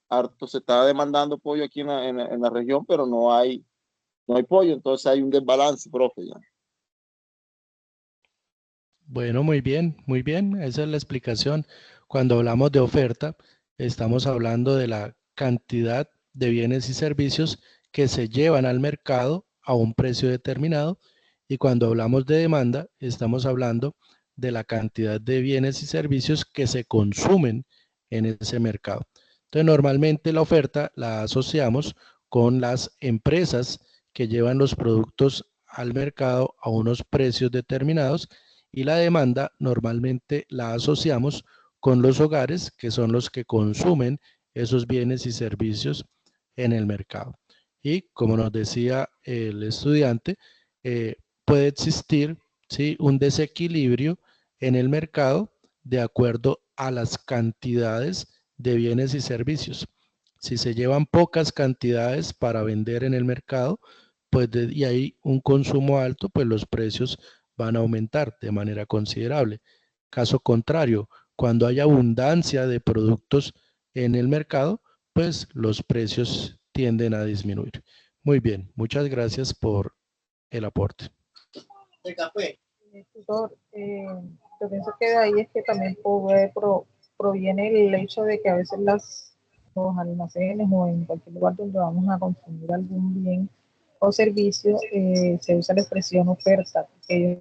harto, se está demandando pollo aquí en la región, pero no hay pollo, entonces hay un desbalance, profe. Ya. Bueno, muy bien, esa es la explicación. Cuando hablamos de oferta, estamos hablando de la cantidad de bienes y servicios que se llevan al mercado a un precio determinado, y cuando hablamos de demanda, estamos hablando de la cantidad de bienes y servicios que se consumen en ese mercado. Entonces, normalmente la oferta la asociamos con las empresas que llevan los productos al mercado a unos precios determinados, y la demanda normalmente la asociamos con los hogares, que son los que consumen esos bienes y servicios en el mercado. Y como nos decía el estudiante, puede existir, ¿sí?, un desequilibrio en el mercado de acuerdo a las cantidades de bienes y servicios. Si se llevan pocas cantidades para vender en el mercado, pues y hay un consumo alto, pues los precios van a aumentar de manera considerable. Caso contrario, cuando hay abundancia de productos en el mercado, pues los precios tienden a disminuir. Muy bien, muchas gracias por el aporte. El café. Tutor, yo pienso que de ahí es que también proviene el hecho de que a veces los almacenes o en cualquier lugar donde vamos a consumir algún bien o servicio, se usa la expresión oferta. Ellos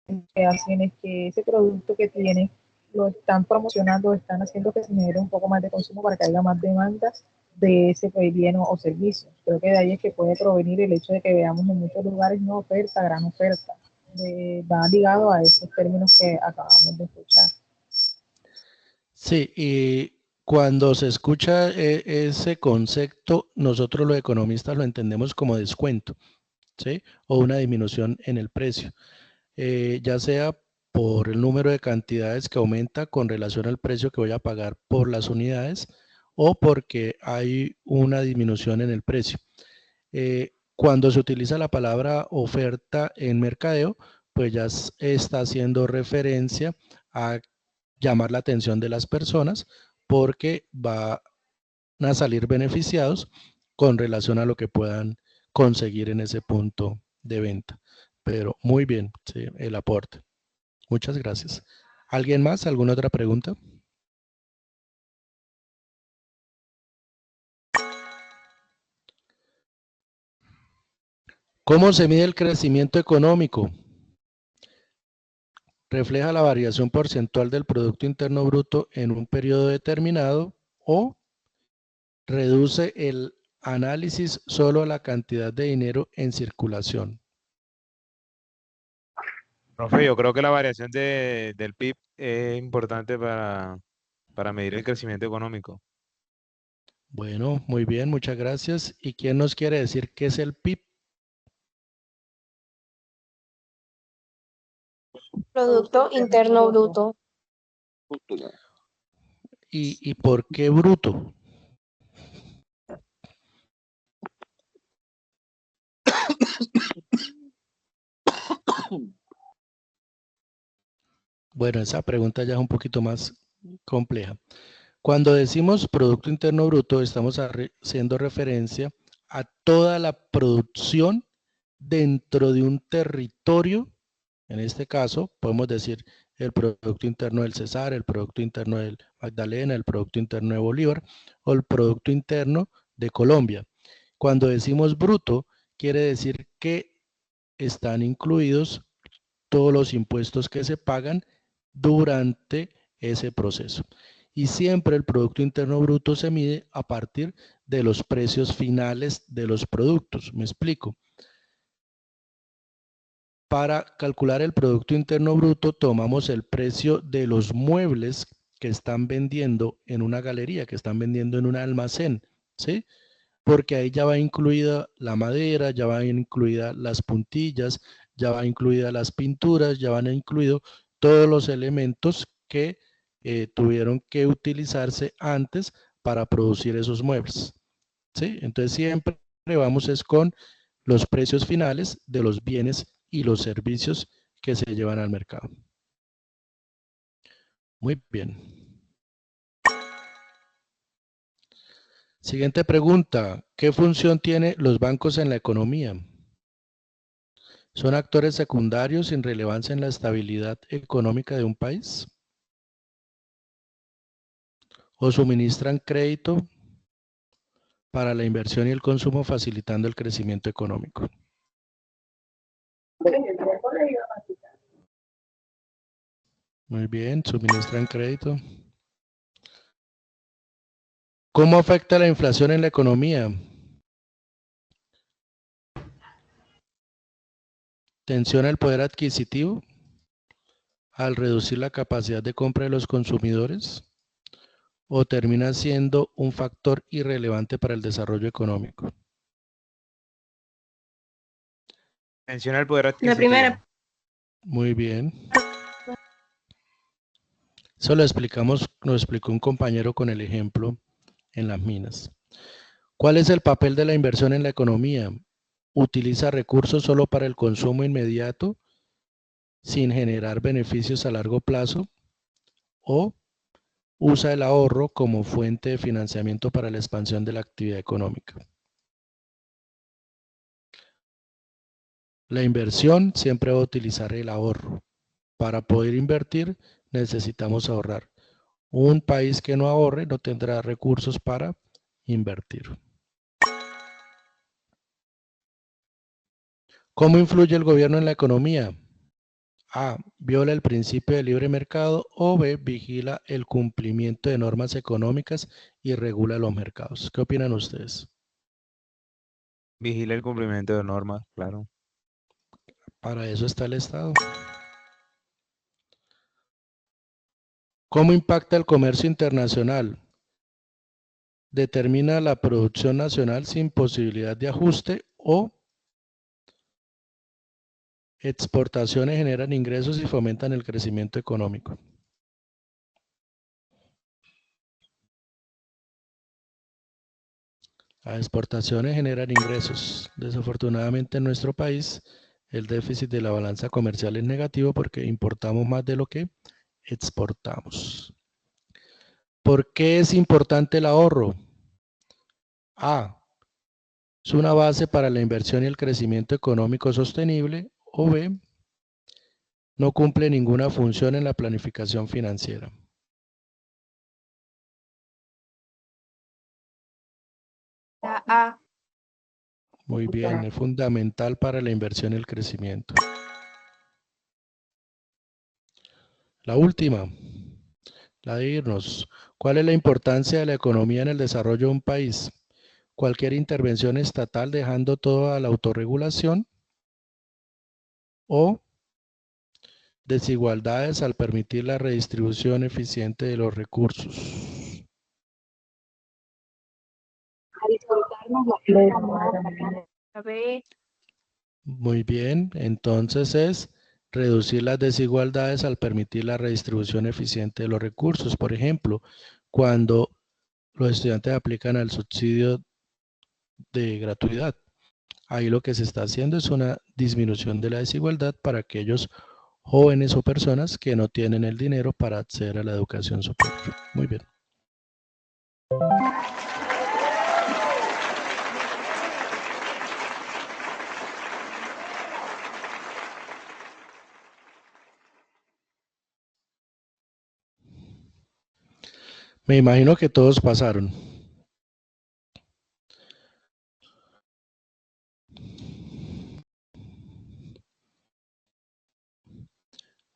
lo que hacen es que ese producto que tienen lo están promocionando, están haciendo que se genere un poco más de consumo para que haya más demanda de ese bien o servicio. Creo que de ahí es que puede provenir el hecho de que veamos en muchos lugares no oferta, gran oferta. Va ligado a esos términos que acabamos de escuchar. Sí, y cuando se escucha ese concepto, nosotros los economistas lo entendemos como descuento, ¿sí?, o una disminución en el precio, ya sea por el número de cantidades que aumenta con relación al precio que voy a pagar por las unidades o porque hay una disminución en el precio. Cuando se utiliza la palabra oferta en mercadeo, pues ya está haciendo referencia a llamar la atención de las personas porque van a salir beneficiados con relación a lo que puedan conseguir en ese punto de venta. Pero muy bien, sí, el aporte. Muchas gracias. ¿Alguien más? ¿Alguna otra pregunta? ¿Cómo se mide el crecimiento económico? Refleja la variación porcentual del Producto Interno Bruto en un periodo determinado o reduce el análisis solo a la cantidad de dinero en circulación. Profe, yo creo que la variación del PIB es importante para medir el crecimiento económico. Bueno, muy bien, muchas gracias. ¿Y quién nos quiere decir qué es el PIB? Producto Interno Bruto. ¿Y por qué bruto? Bueno, esa pregunta ya es un poquito más compleja. Cuando decimos Producto Interno Bruto, estamos haciendo referencia a toda la producción dentro de un territorio. En este caso, podemos decir el Producto Interno del Cesar, el Producto Interno del Magdalena, el Producto Interno de Bolívar o el Producto Interno de Colombia. Cuando decimos bruto, quiere decir que están incluidos todos los impuestos que se pagan durante ese proceso. Y siempre el Producto Interno Bruto se mide a partir de los precios finales de los productos. ¿Me explico? Para calcular el Producto Interno Bruto tomamos el precio de los muebles que están vendiendo en una galería, que están vendiendo en un almacén, ¿sí? Porque ahí ya va incluida la madera, ya va incluida las puntillas, ya va incluida las pinturas, ya van incluidos todos los elementos que tuvieron que utilizarse antes para producir esos muebles, ¿sí? Entonces siempre vamos es con los precios finales de los bienes y los servicios que se llevan al mercado. Muy bien. Siguiente pregunta. ¿Qué función tienen los bancos en la economía? ¿Son actores secundarios sin relevancia en la estabilidad económica de un país? ¿O suministran crédito para la inversión y el consumo facilitando el crecimiento económico? Muy bien, suministran crédito. ¿Cómo afecta la inflación en la economía? ¿Tensiona el poder adquisitivo al reducir la capacidad de compra de los consumidores? ¿O termina siendo un factor irrelevante para el desarrollo económico? Menciona el poder La adquisitivo. primera. Muy bien. Eso lo explicó un compañero con el ejemplo en las minas. ¿Cuál es el papel de la inversión en la economía? ¿Utiliza recursos solo para el consumo inmediato sin generar beneficios a largo plazo? ¿O usa el ahorro como fuente de financiamiento para la expansión de la actividad económica? La inversión siempre va a utilizar el ahorro. Para poder invertir necesitamos ahorrar. Un país que no ahorre no tendrá recursos para invertir. ¿Cómo influye el gobierno en la economía? A. Viola el principio de libre mercado. O B. Vigila el cumplimiento de normas económicas y regula los mercados. ¿Qué opinan ustedes? Vigila el cumplimiento de normas, claro. Para eso está el Estado. ¿Cómo impacta el comercio internacional? Determina la producción nacional sin posibilidad de ajuste o exportaciones generan ingresos y fomentan el crecimiento económico. Las exportaciones generan ingresos. Desafortunadamente en nuestro país el déficit de la balanza comercial es negativo porque importamos más de lo que exportamos. ¿Por qué es importante el ahorro? A. Es una base para la inversión y el crecimiento económico sostenible. O B. No cumple ninguna función en la planificación financiera. La A. Muy bien, es fundamental para la inversión y el crecimiento. La última, la de irnos. ¿Cuál es la importancia de la economía en el desarrollo de un país? Cualquier intervención estatal dejando todo a la autorregulación o desigualdades al permitir la redistribución eficiente de los recursos. La B. Muy bien, entonces es reducir las desigualdades al permitir la redistribución eficiente de los recursos. Por ejemplo, cuando los estudiantes aplican al subsidio de gratuidad, ahí lo que se está haciendo es una disminución de la desigualdad para aquellos jóvenes o personas que no tienen el dinero para acceder a la educación superior. Muy bien. Me imagino que todos pasaron.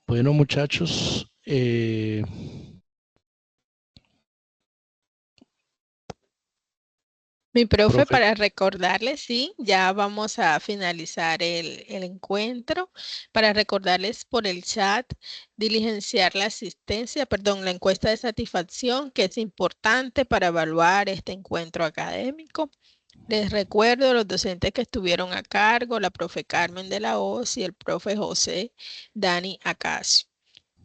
Bueno, muchachos, Mi profe, profe, para recordarles, sí, ya vamos a finalizar el encuentro. Para recordarles por el chat, diligenciar la asistencia, perdón, la encuesta de satisfacción, que es importante para evaluar este encuentro académico. Les recuerdo a los docentes que estuvieron a cargo, la profe Carmen de la Hoz y el profe José Dani Acacio.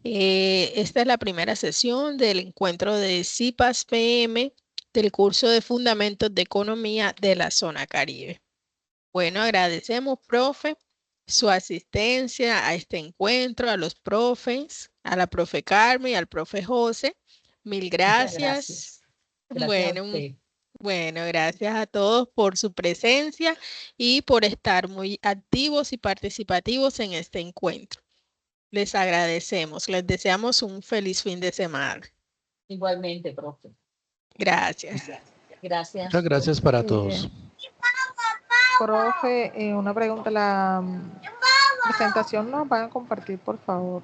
Esta es la primera sesión del encuentro de CIPAS PM del curso de Fundamentos de Economía de la Zona Caribe. Bueno, agradecemos, profe, su asistencia a este encuentro, a los profes, a la profe Carmen y al profe José. Mil gracias. Gracias a usted. Bueno, gracias a todos por su presencia y por estar muy activos y participativos en este encuentro. Les agradecemos. Les deseamos un feliz fin de semana. Igualmente, profe. Gracias. Gracias. muchas gracias para todos. Profe, una pregunta, la presentación nos van a compartir, por favor.